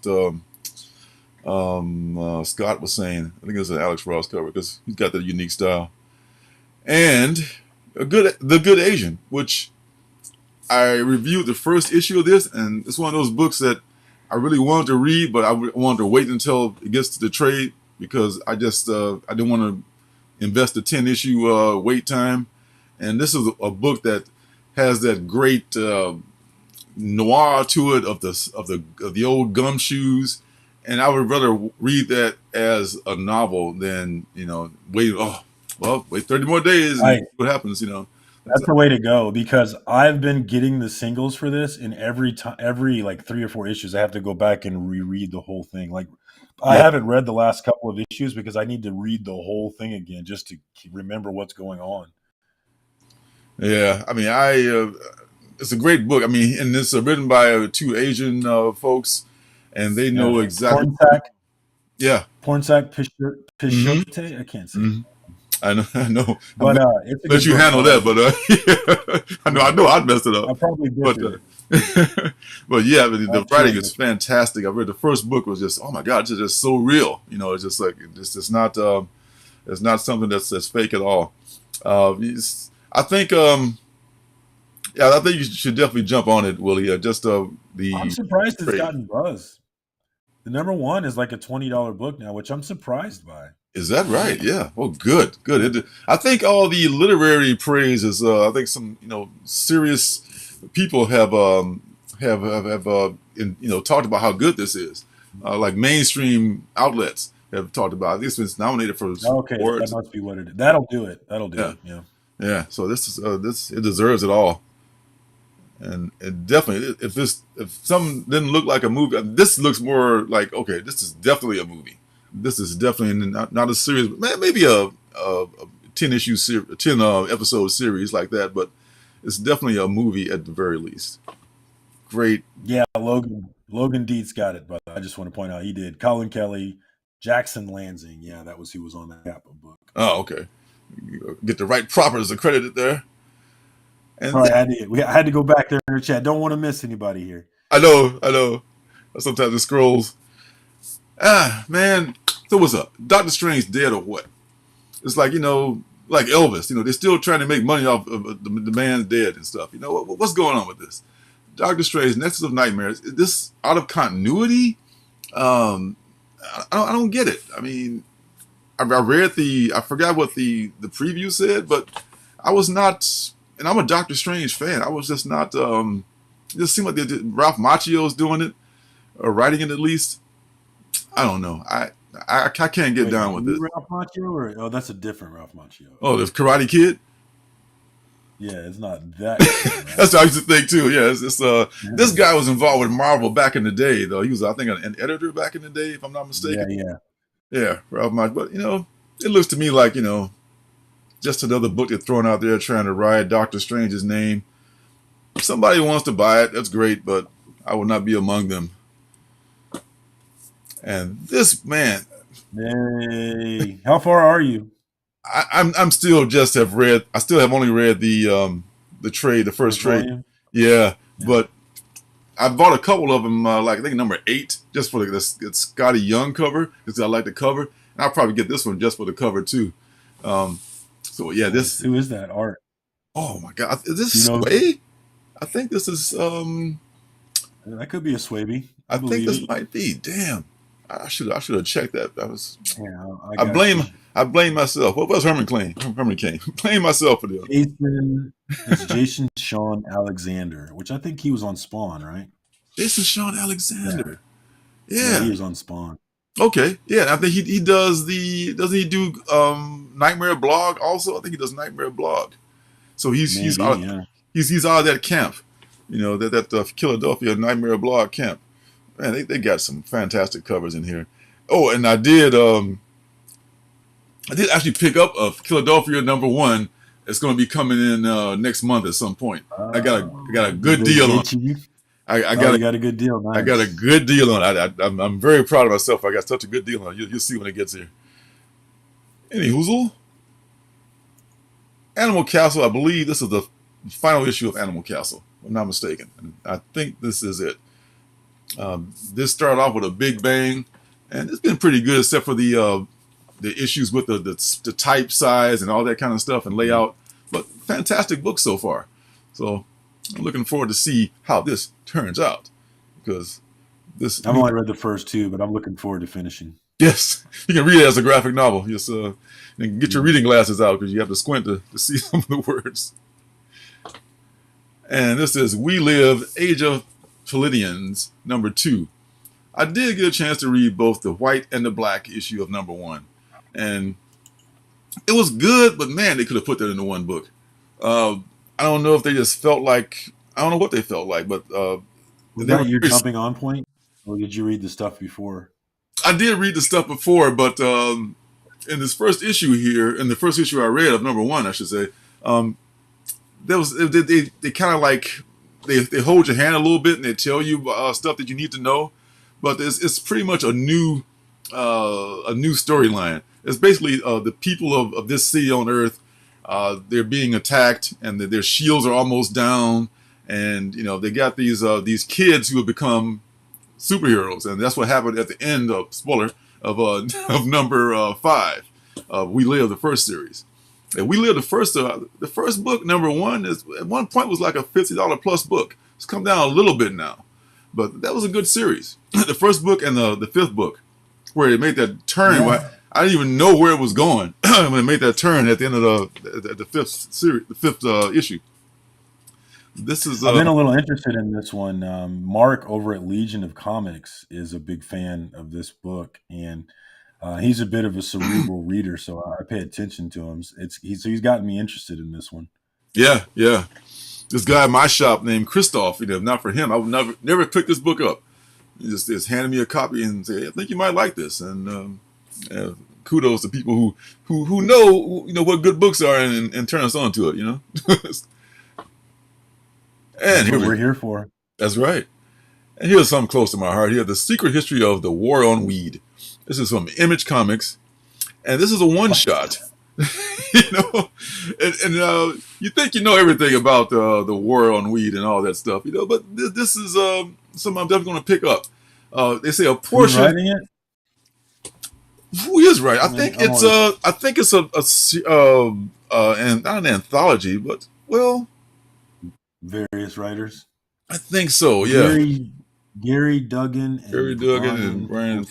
Scott was saying. I think it was an Alex Ross cover because he's got that unique style and the good Asian, which I reviewed the first issue of this, and it's one of those books that I really wanted to read, but I wanted to wait until it gets to the trade because I just I didn't want to invest the 10 issue wait time. And this is a book that has that great noir to it of the old gumshoes, and I would rather read that as a novel than wait 30 more days and see what happens. That's the way to go because I've been getting the singles for this, and every like 3 or 4 issues, I have to go back and reread the whole thing. Like, I haven't read the last couple of issues because I need to read the whole thing again just to remember what's going on. Yeah, I mean, it's a great book. I mean, and it's written by 2 Asian folks, and they know exactly. Pornsack Pishote. I can't say. Mm-hmm. I know. But it's a let you handle that. But I know I'd mess it up. I probably did. But yeah, the writing is fantastic. I read the first book was just, oh my God, it's just so real. It's just like it's not something that's fake at all. I think I think you should definitely jump on it, Willie. I'm surprised it's gotten buzz. The number 1 is like a $20 book now, which I'm surprised by. Is that right? Yeah. Well, good. I think all the literary praise is. I think some serious people have talked about how good this is. Like mainstream outlets have talked about it. This was nominated for awards. That must be what it is. That'll do it. Yeah. Yeah. So this is it deserves it all. And it definitely, if something didn't look like a movie, this looks more like, okay, this is definitely a movie. This is definitely not a series, maybe a 10 episode series like that, but it's definitely a movie at the very least. Great. Yeah, Logan Dietz got it, but I just want to point out he did. Colin Kelly, Jackson Lansing. Yeah, that was who was on that book. Oh, okay. Get the right propers accredited there. And I had to go back there in the chat. Don't want to miss anybody here. I know. Sometimes it scrolls. Man. So what's up? Doctor Strange dead or what? It's like, like Elvis. They're still trying to make money off of the man's dead and stuff. What's going on with this? Doctor Strange, Nexus of Nightmares. Is this out of continuity? I don't get it. I mean, I read I forgot what the preview said, but I was not. And I'm a Doctor Strange fan. I was just not. It just seemed like Ralph Macchio's doing it, or writing it at least. I don't know. I can't get down with this. Ralph Macchio, that's a different Ralph Macchio. Oh, the Karate Kid. Yeah, it's not that. Right? That's what I used to think too. Yeah, this guy was involved with Marvel back in the day, though. He was, I think, an editor back in the day, if I'm not mistaken. Yeah, Ralph Macchio. But it looks to me like just another book they're throwing out there trying to ride Doctor Strange's name. If somebody wants to buy it, that's great, but I will not be among them. And this man, hey, how far are you? I'm still I still have only read the trade, the first trade. Yeah, but I bought a couple of them, like I think number 8, just for the Scotty Young cover because I like the cover, and I'll probably get this one just for the cover too. So yeah, this. Who is that art? Oh my God, is this Sway? I think this is. That could be a Swaby. I think this might be. Damn, I should have checked that. That was. Yeah, I blame myself. What was Herman Cain? Blame myself for this. It's Jason Sean Alexander, which I think he was on Spawn, right? Jason Sean Alexander. Yeah, he was on Spawn. Okay, yeah, I think he does doesn't he do Nightmare Blog also? I think he does Nightmare Blog. So he's out of that camp, that Philadelphia Nightmare Blog camp. Man, they got some fantastic covers in here. Oh, and I did I did actually pick up a Philadelphia #1. It's going to be coming in next month at some point. I got a good deal on it. I got you got a good deal. Nice. I got a good deal on it. I'm very proud of myself. I got such a good deal on it. You'll see when it gets here. Any hoozle? Animal Castle. I believe this is the final issue of Animal Castle, if I'm not mistaken. I think this is it. This started off with a big bang, and it's been pretty good, except for the issues with the type size and all that kind of stuff and layout. But fantastic book so far. So I'm looking forward to see how this turns out, because this. I've only read the first 2, but I'm looking forward to finishing. Yes, you can read it as a graphic novel. Just and get your reading glasses out, because you have to squint to see some of the words. And this is We Live, Age of Palladians, #2. I did get a chance to read both the white and the black issue of #1. And it was good, but man, they could have put that into one book. I don't know if they just felt like, I don't know what they felt like, but was that your jumping on point, or did you read the stuff before? I did read the stuff before, but in this first issue here, in the first issue I read of #1, I should say, there was they kind of like they hold your hand a little bit and they tell you stuff that you need to know, but it's pretty much a new storyline. It's basically the people of this city on Earth. They're being attacked, and their shields are almost down, and they got these kids who have become superheroes, and that's what happened at the end of spoiler of of #5. We Live, the first series. And We Live, the first book, #1, is at one point was like a $50 plus book. It's come down a little bit now, but that was a good series. The first book and the fifth book, where it made that turn. Yeah. I didn't even know where it was going when it made that turn at the end of the fifth series, the fifth issue. This is. I've been a little interested in this one. Mark over at Legion of Comics is a big fan of this book, and he's a bit of a cerebral reader, so I pay attention to him. He's gotten me interested in this one. Yeah. This guy at my shop named Christoph. If not for him, I would never pick this book up. He just handed me a copy and said, "I think you might like this." And kudos to people who know what good books are and turn us on to it. And That's what we're here for. That's right. And here's something close to my heart here: The Secret History of the War on Weed. This is from Image Comics, and this is a one-shot. And you think you know everything about the war on weed and all that stuff, but this is something I'm definitely going to pick up. They say a portion. Who's writing it? Who is right? I think it's and not an anthology, but various writers. I think so. Yeah. Gary Duggan and Brian.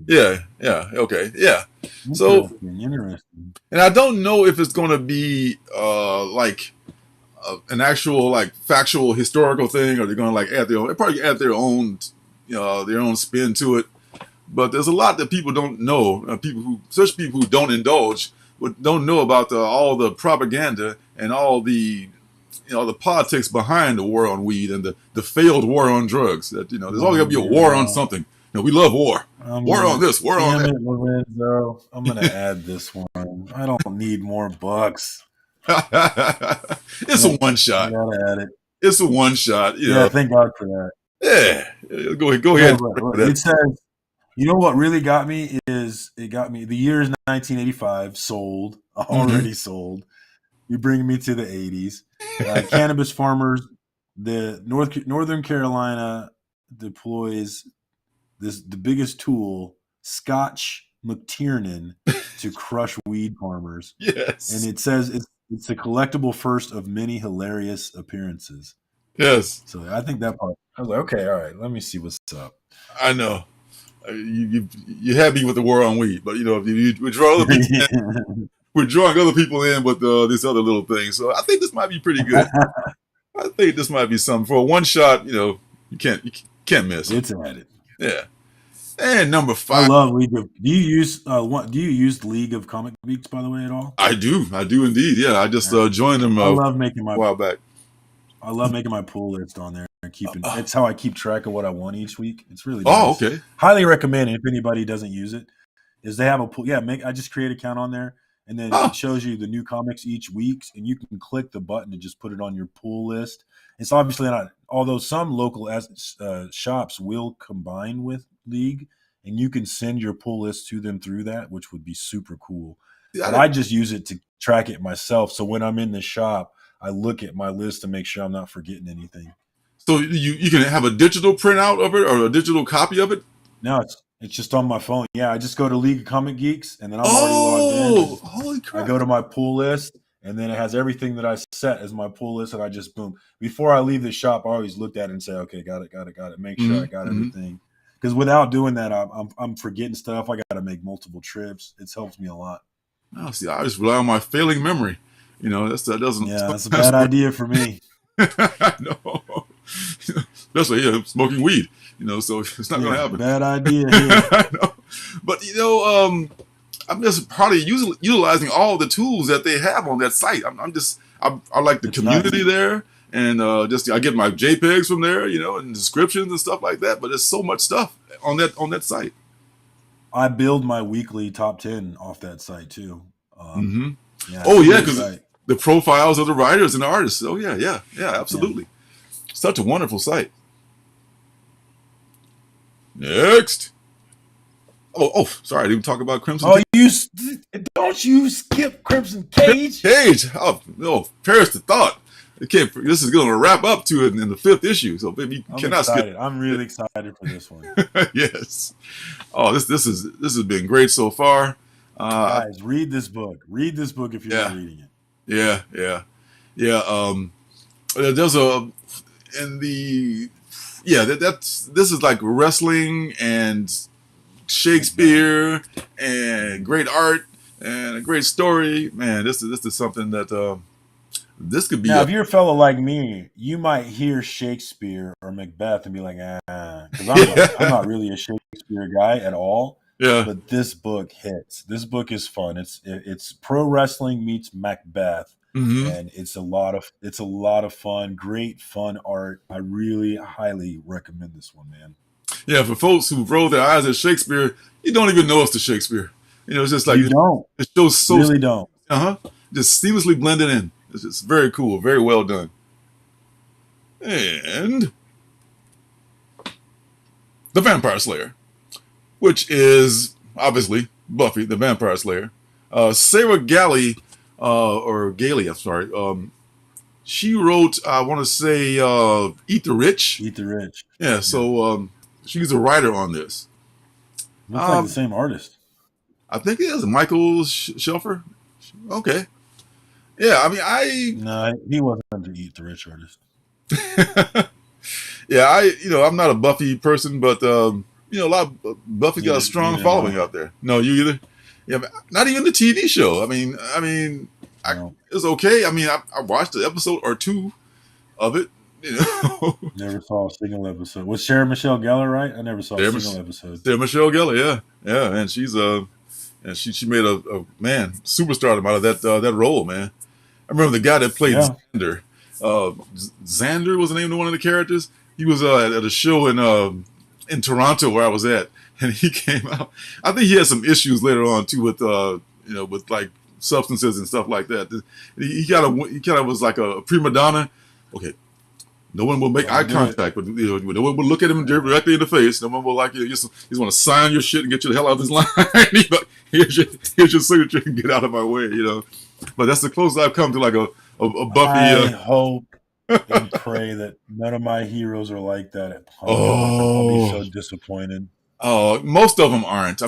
Yeah. Okay. Yeah. So interesting. And I don't know if it's going to be like an actual like factual historical thing, or they're going to like add their own spin to it. But there's a lot that people don't know. People who don't indulge, don't know about all the propaganda and all the the politics behind the war on weed and the failed war on drugs. That there's always going to be a war on something. We love war. War on this. War on that. Lorenzo, I'm going to add this one. I don't need more bucks. It's a one shot. I gotta add it. It's a one shot. Yeah, thank God for that. Yeah, go ahead. It says, what really got me is the year is 1985. Sold already. Sold. You bring me to the 80s. Cannabis farmers, the Northern Carolina deploys the biggest tool, Scotch McTiernan, to crush weed farmers. Yes. And it says it's a collectible first of many hilarious appearances. Yes. So I think that part, I was like, okay, all right, let me see what's up. I know. You had me with the war on weed, but we draw other people in. We're drawing other people in with these other little things. So I think this might be pretty good. I think this might be something for a one shot. You can't miss. It's added. Yeah. And #5. I love League of. Do you use League of Comic Geeks, by the way, at all? I do indeed. Yeah, I just joined them. I love making my a while back. I love making my pull list on there and keeping. It's how I keep track of what I want each week. It's really nice. Okay. Highly recommend it if anybody doesn't use it. Is they have a pool? Yeah, I just create an account on there, and then it Oh, shows you the new comics each week, and you can click the button to just put it on your pull list. It's obviously not, although some local shops will combine with League, and you can send your pull list to them through that, which would be super cool. yeah, But I just use it to track it myself. So when I'm in the shop, I look at my list to make sure I'm not forgetting anything. so you can have a digital printout of it or a digital copy of it. No, it's just on my phone. Yeah, I just go to League of Comic Geeks, and then I'm already logged in. Oh, holy I crap! go to my pull list, and then it has everything that I set as my pull list, and I just boom. Before I leave the shop, I always looked at it and say, "Okay, got it. Make sure I got everything." Because without doing that, I'm forgetting stuff. I got to make multiple trips. It's helped me a lot. Oh, see, I just rely on my failing memory. That doesn't. Yeah, that's a bad idea for me. No, especially smoking weed. So it's not going to happen. Bad idea here. I know. But I'm just probably utilizing all the tools that they have on that site. I like the community there, and I get my JPEGs from there, and descriptions and stuff like that. But there's so much stuff on that site. I build my weekly top 10 off that site too. Because the profiles of the writers and the artists. Oh yeah, absolutely. Yeah. Such a wonderful site. Next. Oh, sorry, I didn't talk about Crimson. Don't you skip Crimson Cage? Cage. Oh no, perish the thought. This is going to wrap up to it in the 5th issue. So baby, you cannot skip. I'm really excited for this one. Yes. Oh, this has been great so far. Guys, read this book. Read this book if you're not reading it. Yeah. There's this is like wrestling and Shakespeare and great art and a great story. Man, this is something that this could be. Now, if you're a fellow like me, you might hear Shakespeare or Macbeth and be like, because I'm not really a Shakespeare guy at all. Yeah. But this book hits. This book is fun. It's pro wrestling meets Macbeth, and it's a lot of fun. Great fun art. I really highly recommend this one, man. Yeah, for folks who roll their eyes at Shakespeare, you don't even know it's the Shakespeare. It's just like you don't. It shows so really don't. Just seamlessly blended in. It's just very cool, very well done. And the Vampire Slayer, which is obviously Buffy the Vampire Slayer. Sarah Gailey, I'm sorry. She wrote, I want to say, Eat the Rich. Eat the Rich. Yeah, so she's a writer on this. Looks like the same artist. I think it is Michael Shelfer. Okay. Yeah, I mean, No, he wasn't the Eat the Rich artist. Yeah, I'm not a Buffy person, but a lot of Buffy got a strong following out there. No, you either? Yeah, not even the TV show. It's okay. I watched an episode or two of it. Never saw a single episode. Was Sarah Michelle Gellar right? I never saw a single episode. Sarah Michelle Gellar, yeah, and she's and she made a superstar out of that role, man. I remember the guy that played Xander. Xander was the name of one of the characters. He was at a show in Toronto where I was at, and he came out. I think he had some issues later on too with with like substances and stuff like that. He kind of was like a prima donna. Okay, no one will make eye contact, but no one will look at him directly in the face. No one will you just want to sign your shit and get you the hell out of this line. Here's your signature and get out of my way. But that's the closest I've come to like a Buffy. I hope and pray that none of my heroes are like that at home. I'll be so disappointed. Oh, most of them aren't. I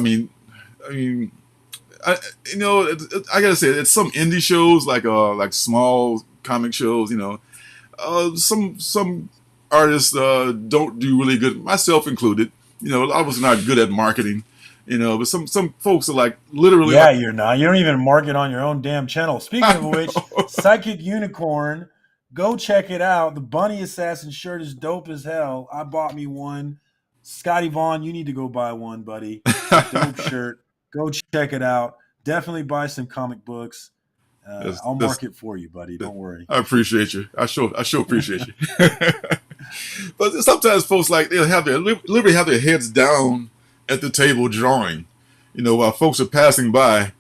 gotta say, it's some indie shows like small comic shows. Some artists don't do really good, myself included. I was not good at marketing. But some folks are like literally. Yeah, you're not. You don't even market on your own damn channel. Speaking of which, Psychic Unicorn, go check it out. The Bunny Assassin shirt is dope as hell. I bought me one. Scotty Vaughn, you need to go buy one, buddy. Dope shirt. Go check it out. Definitely buy some comic books. I'll mark it for you, buddy. Don't worry. I appreciate you. I sure appreciate you. But sometimes folks they'll literally have their heads down at the table drawing, while folks are passing by,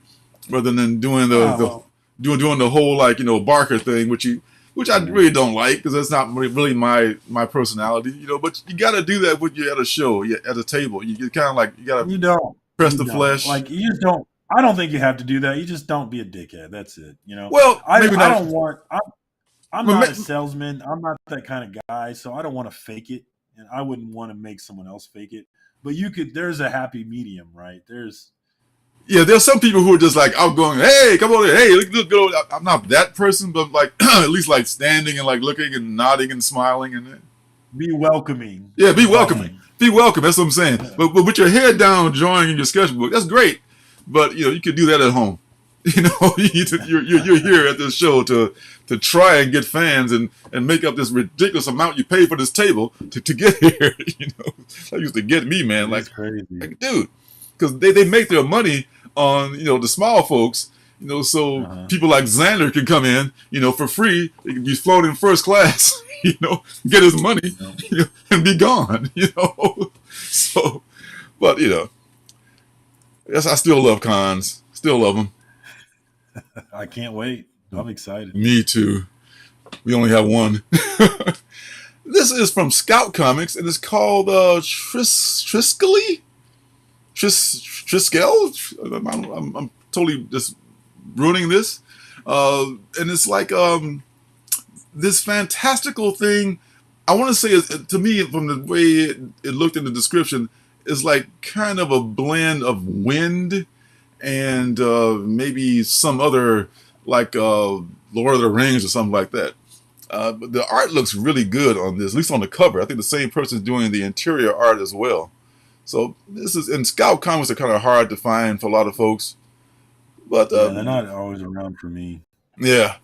rather than doing Oh, doing the whole like Barker thing, which I yeah. really don't like because that's not really my personality, But you got to do that when you're at a show, at a table. You kind of like you got to You don't. press You the don't. flesh. Like you just don't. I don't think you have to do that. You just don't be a dickhead. That's it. Well, maybe I not. don't want. I'm not a salesman. I'm not that kind of guy. So I don't want to fake it, and I wouldn't want to make someone else fake it. But you could. There's a happy medium, right? There's. Yeah, there's some people who are just like outgoing. Hey, come on, hey, look. I'm not that person, but like at least like standing and like looking and nodding and smiling and Be welcoming. yeah, be welcoming. Inviting. Be welcome. That's what I'm saying. Yeah. But with your head down, drawing in your sketchbook, that's great. But you could do that at home. You're here at this show to try and get fans and make up this ridiculous amount you pay for this table to get here. That used to get me, man. It's crazy. Like dude, because they make their money on the small folks. So people like Xander can come in, for free. They can be flown in first class, get his money, and be gone, So, but yes, I still love cons. Still love them. I can't wait. I'm excited. Me too. We only have one. This is from Scout Comics, and it's called Triskel. I'm totally just ruining this. And it's like this fantastical thing. I want to say, to me, from the way it looked in the description, is like kind of a blend of Wind and maybe some other like Lord of the Rings or something like that. But the art looks really good on this, at least on the cover. I think the same person's doing the interior art as well. So this is, and Scout Comics are kind of hard to find for a lot of folks. But they're not always around for me. Yeah,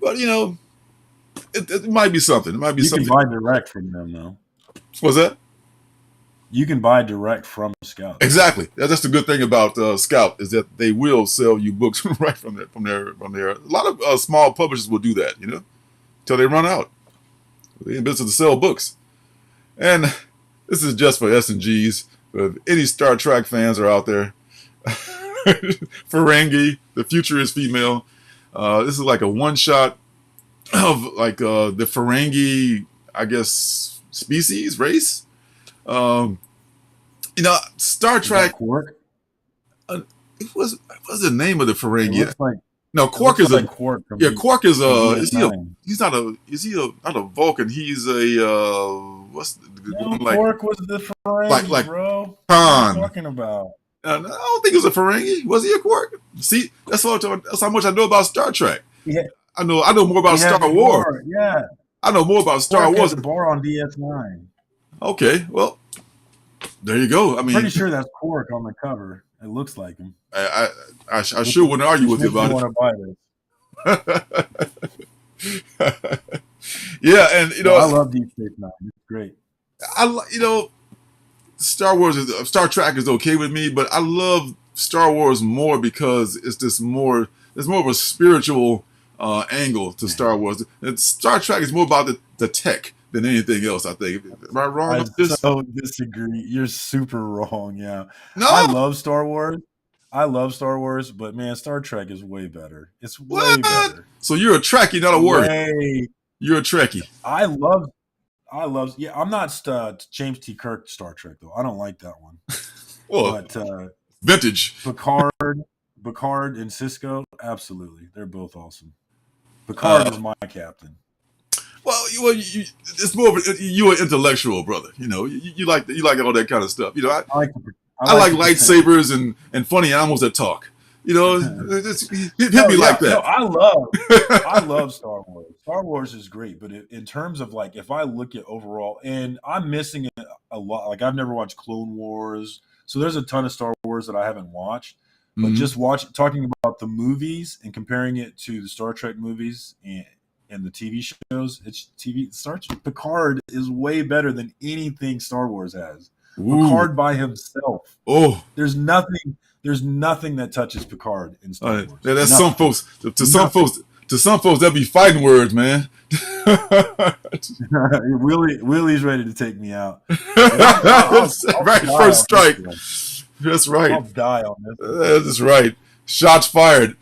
but it might be something. It might be something. You can buy direct from them, though. What's that? You can buy direct from Scout. Exactly. That's the good thing about Scout, is that they will sell you books right from there. A lot of small publishers will do that, till they run out. They're in business to sell books. And this is just for S&Gs. If any Star Trek fans are out there, Ferengi, the future is female. This is like a one-shot of like the Ferengi, I guess, species, race. Star Trek. Quark? What's the name of the Ferengi? No, Quark is like Quark. Quark is he's not a Vulcan. He's a what's the one like? Quark was the Ferengi, like bro. Khan. What are you talking about? I don't think it was a Ferengi. Was he a Quark? See, that's how much I know about Star Trek. Yeah. I know more about Star Wars. Yeah. I know more about Star Wars. The bar on DS9. Okay, well, there you go. I mean, pretty sure that's Quark on the cover. It looks like him. I sure wouldn't argue with you about it. Want to buy this? Yeah, and I love Deep Space Nine. It's great. Star Trek is okay with me, but I love Star Wars more because there's more of a spiritual angle to Star Wars. And Star Trek is more about the tech than anything else, I think. Am I wrong? I so disagree. You're super wrong. Yeah. No, I love Star Wars, but man, Star Trek is way better. It's way better. So you're a Trekkie, not a Warrior. You're a Trekkie. I love. Yeah, I'm not James T. Kirk Star Trek though. I don't like that one. Well, but vintage. Picard and Cisco, absolutely, they're both awesome. Picard is my captain. Well, it's more of you're an intellectual, brother. You like all that kind of stuff. I like lightsabers and funny animals that talk. Just hit me like that. No, I love Star Wars. Star Wars is great, but in terms of like, if I look at overall, and I'm missing a lot. Like I've never watched Clone Wars, so there's a ton of Star Wars that I haven't watched. But just talking about the movies and comparing it to the Star Trek movies and the TV shows, Picard is way better than anything Star Wars has. Ooh. Picard by himself. Oh, there's nothing that touches Picard in Star Wars. Yeah, that's some folks. To some folks, that'd be fighting words, man. Willie's ready to take me out. Right, first strike. That's right. I'll die on this. That's right. Shots fired.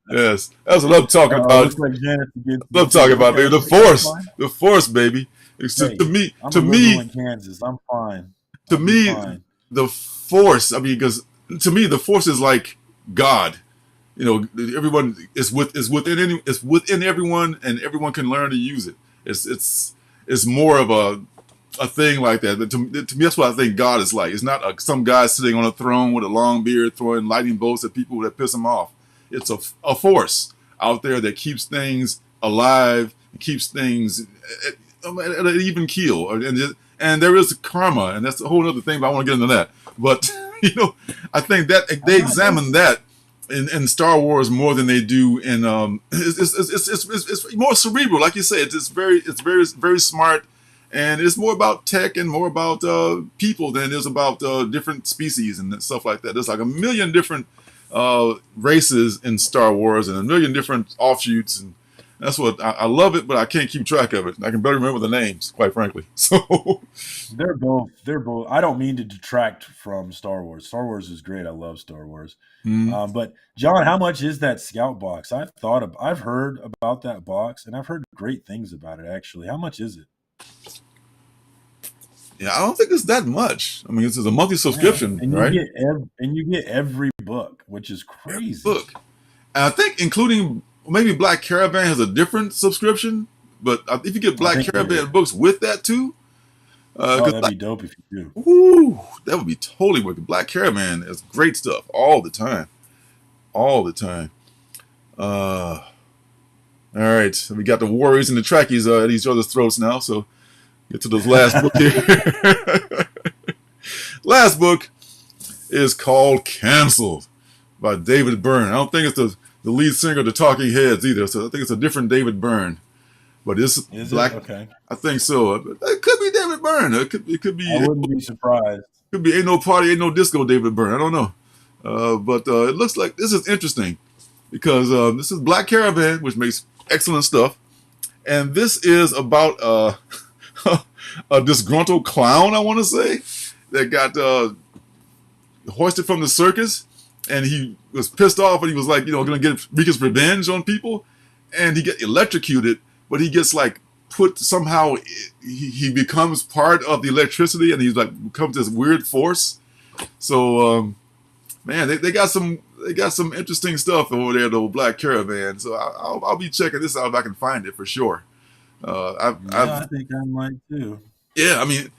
Yes, that's what I'm talking about. Looks like Janice against That's what I'm Buffy. talking about, baby. Okay, The that's force, fine. the force, baby. It's just, Hey, I'm a to liberal me, in Kansas. I'm fine. to I'll be me, fine. the force. I mean, because to me, the force is like God. You know, everyone is within everyone, and everyone can learn to use it. It's more of a thing like that. But to me, that's what I think God is like. It's not some guy sitting on a throne with a long beard throwing lightning bolts at people that piss him off. It's a force out there that keeps things alive, keeps things at an even keel, and there is karma, and that's a whole other thing. But I want to get into that. But I think that I'm they not done. examine that in Star Wars more than they do in it's more cerebral, like you said. It's very smart, and it's more about tech and more about people than it is about different species and stuff like that. There's like a million different races in Star Wars and a million different offshoots, and that's what I love it, but I can't keep track of it. I can barely remember the names, quite frankly. So, They're both. They're both. I don't mean to detract from Star Wars. Star Wars is great. I love Star Wars. mm, But John, how much is that Scout box? I've heard about that box, and I've heard great things about it. Actually, how much is it? yeah, I don't think it's that much. I mean, it's a monthly Yeah, subscription, and right? you get every book, which is Every crazy. book. And I think including maybe Black Caravan has a different subscription, but if you get I Black think you're right. Caravan books with that too, Oh, because that'd be dope if you do. that would be totally worth it. Black Caravan is great stuff all the time, all the time. Uh, all right, so we got the Warriors and the Trekkies at each other's throats now. So get to this last book here. Last book is called Cancelled by David Byrne. I don't think it's the lead singer of the Talking Heads either. So I think it's a different David Byrne. But it's Is it Black. okay? I think so. It could be David Byrne. It could I be wouldn't be surprised. ain't no party, ain't no disco David Byrne. I don't know. But it looks like this is interesting because this is Black Caravan, which makes excellent stuff, and this is about a disgruntled clown. I want to say that got hoisted from the circus, and he was pissed off, and he was like, going to wreak his revenge on people, and he get electrocuted, but he gets like put somehow he becomes part of the electricity, and he's like becomes this weird force. So man, they got some interesting stuff over there, the Black Caravan. So I'll be checking this out if I can find it for sure. Yeah, I think I might too. Yeah, I mean,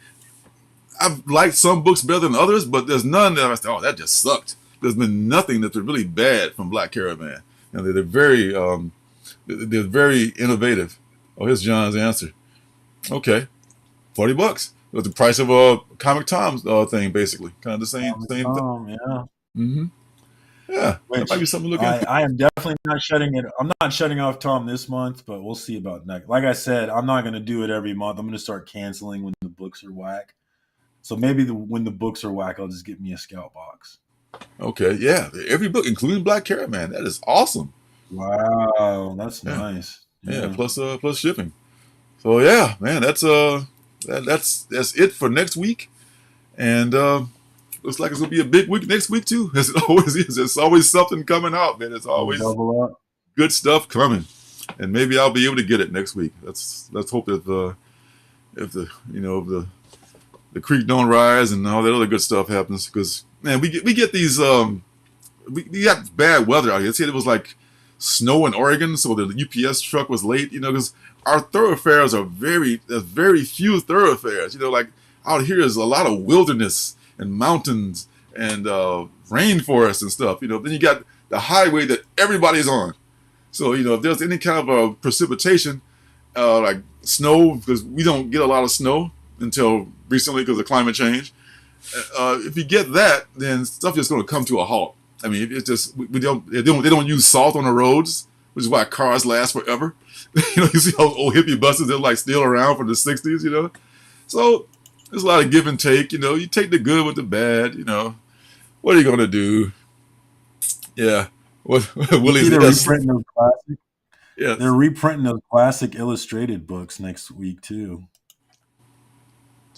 I've liked some books better than others, but there's none that I said, oh, that just sucked. There's been nothing that's been really bad from Black Caravan. And they're very innovative. Oh, here's John's answer. Okay, $40. It was the price of a Comic Tom's thing, basically. Kind of the same thing. Yeah. Mm-hmm. Yeah, that might be Which something to look into. I am definitely not shutting it. I'm not shutting off Tom this month, but we'll see about next. Like I said, I'm not going to do it every month. I'm going to start canceling when the books are whack. So maybe when the books are whack, I'll just get me a Scout box. Okay, yeah, every book, including Black Caravan. That is awesome. Wow, that's Yeah, nice. yeah. Yeah. Plus shipping. So yeah, man, that's it for next week, and looks like it's gonna be a big week next week too. As it always is. There's always something coming out, man. It's We'll always double up. good stuff coming, and maybe I'll be able to get it next week. Let's hope that if the creek don't rise and all that other good stuff happens, because man, we get these we got bad weather out here. See, it was like snow in Oregon, so the UPS truck was late. Because our thoroughfares there's very few thoroughfares. Like out here is a lot of wilderness and mountains and rainforest and stuff. Then you got the highway that everybody's on. So if there's any kind of precipitation, like snow, because we don't get a lot of snow until recently because of climate change. If you get that, then stuff is going to come to a halt. I mean, it's just they don't use salt on the roads, which is why cars last forever. You see those old hippie buses that are like still around from the '60s. So there's a lot of give and take. You take the good with the bad. What are you going to do? Yeah. What You Willie's see, yes. they're Yes. reprinting those classic illustrated books next week too.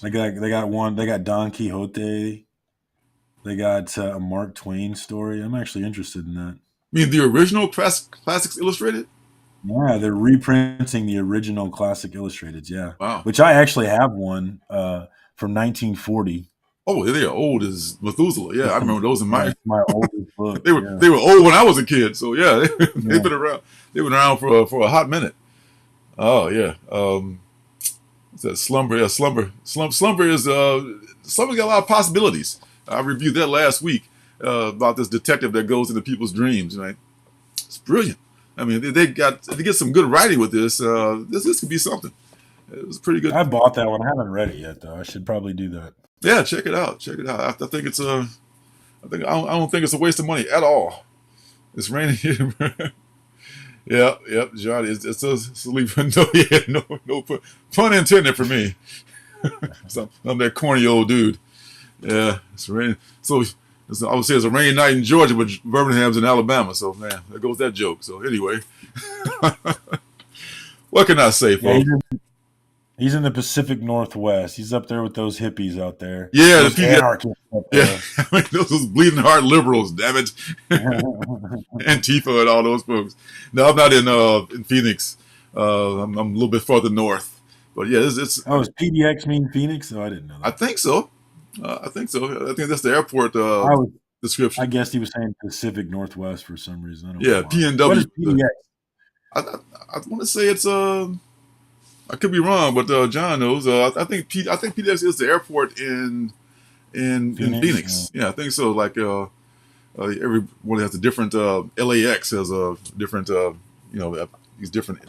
They got one. They got Don Quixote. They got a Mark Twain story. I'm actually interested in that. I mean, the original Classics Illustrated? Yeah, they're reprinting the original Classic Illustrateds. Yeah, Wow. which I actually have one from 1940. Oh, they are old as Methuselah. Yeah, I remember those in Yeah, my. it's my oldest book. They were Yeah, they were old when I was a kid. So yeah, they've yeah. been around. They've been around for a hot minute. Oh yeah. What's that? Slumber. Yeah, Slumber is Slumber's got a lot of possibilities. I reviewed that last week about this detective that goes into people's dreams. Right? It's brilliant. I mean, they get some good writing with this. This could be something. It was pretty good. I bought that one. I haven't read it yet, though. I should probably do that. Yeah, check it out. Check it out. I think it's I don't think it's a waste of money at all. It's raining here. Yeah, John. It's a sleep. No, yeah, no pun intended for me. I'm that corny old dude. Yeah, it's raining. So I would say it's a rainy night in Georgia, but Birmingham's in Alabama. So man, there goes that joke. So anyway, what can I say, Yeah, folks? he's in the Pacific Northwest. He's up there with those hippies out there. Yeah, those anarchists up yeah, there. I mean, those bleeding heart liberals. Damn it, Antifa and all those folks. No, I'm not in Phoenix. I'm a little bit further north. But yeah, it's Oh, does PDX mean Phoenix? Oh, I didn't know I that. think so. I think so. I think that's the airport I description. guess he was saying Pacific Northwest for some reason. I don't know Yeah, why. What is PNW. PDX? I want to say it's I could be wrong, but John knows. I think PDX is the airport in Phoenix? Phoenix. Yeah, I think so. Like everyone has a different LAX has a different these different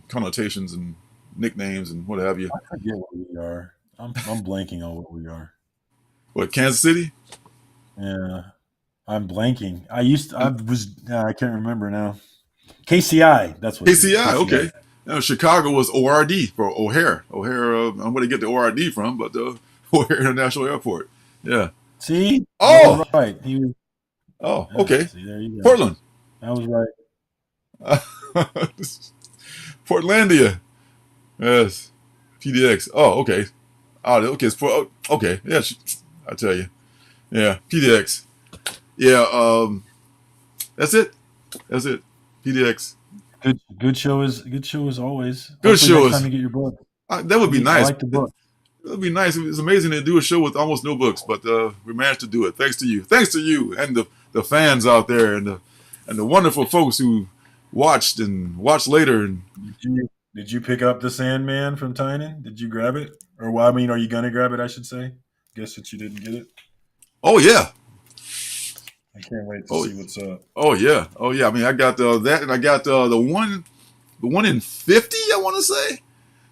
connotations and nicknames and what have you. I forget what we are. I'm blanking on what we are. What, Kansas City? Yeah, I'm blanking. I can't remember now. KCI. That's what it is. KCI. KCI. Okay. Chicago was ORD for O'Hare. O'Hare. I don't know where they get the ORD from, but O'Hare International Airport. Yeah. See? I Oh. was right. He was. Oh. Yeah, Okay. see, there you go. Portland. I was right. Portlandia. Yes. PDX. Oh. Okay. Oh. Okay. Okay. Yeah. I tell you. Yeah. PDX. Yeah. That's it. That's it. PDX. Good show is always. Good Hopefully show next is. time you get your book. That would be I nice. like the book. It would be nice. It's amazing to do a show with almost no books, but we managed to do it. Thanks to you. Thanks to you and the fans out there and the wonderful folks who watched and watched later. And Did you pick up the Sandman from Tynan? Did you grab it? Or well, I mean, are you gonna grab it? I should say. Guess that you didn't get it. oh yeah, I can't wait to see what's up. oh yeah, oh yeah. I mean, I got that, and I got the one in 50. I want to say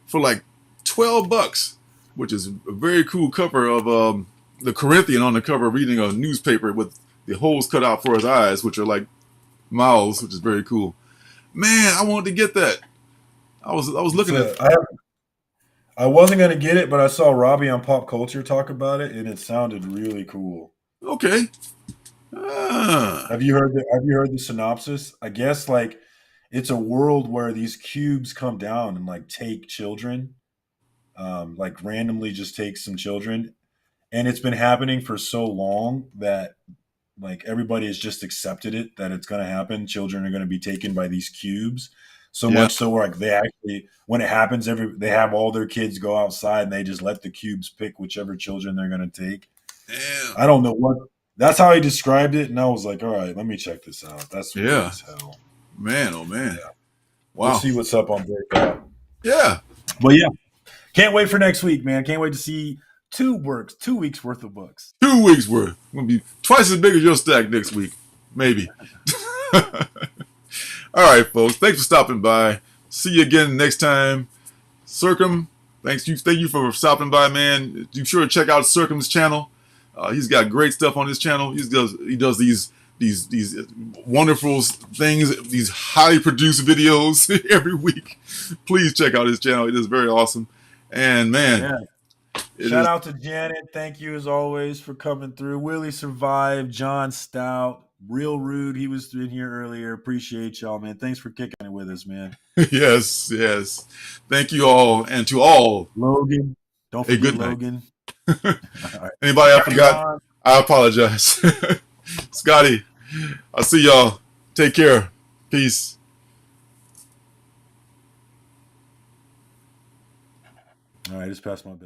for like $12, which is a very cool cover of the Corinthian on the cover reading a newspaper with the holes cut out for his eyes, which are like mouths, which is very cool. Man, I wanted to get that. I was looking at. I wasn't gonna get it, but I saw Robbie on Pop Culture talk about it, and it sounded really cool. Okay. Have you heard the synopsis? I guess like it's a world where these cubes come down and like take children, like randomly just take some children, and it's been happening for so long that like everybody has just accepted it that it's going to happen. Children are going to be taken by these cubes. So much so like they actually, when it happens, they have all their kids go outside and they just let the cubes pick whichever children they're going to take. Damn. I don't know what. That's how he described it, and I was like, all right, let me check this out. That's weird as hell. Man, oh man. Yeah. Wow. We'll see what's up on Breakout. Yeah. But yeah, can't wait for next week, man. Can't wait to see 2 weeks worth of books. 2 weeks worth. Gonna be twice as big as your stack next week, maybe. All right, folks. Thanks for stopping by. See you again next time. Surcam, thank you for stopping by, man. Be sure to check out Surcam's channel. He's got great stuff on his channel. He does these wonderful things, these highly produced videos every week. Please check out his channel. It is very awesome. And man, shout out to Janet. Thank you as always for coming through. Willie survived. John Stout, real rude. He was in here earlier. Appreciate y'all, man. Thanks for kicking it with us, man. Yes. Thank you all, and to all. Logan, don't forget good Logan. Night. Anybody I forgot? I apologize. Scotty, I'll see y'all. Take care. Peace. All right, just pass my bed.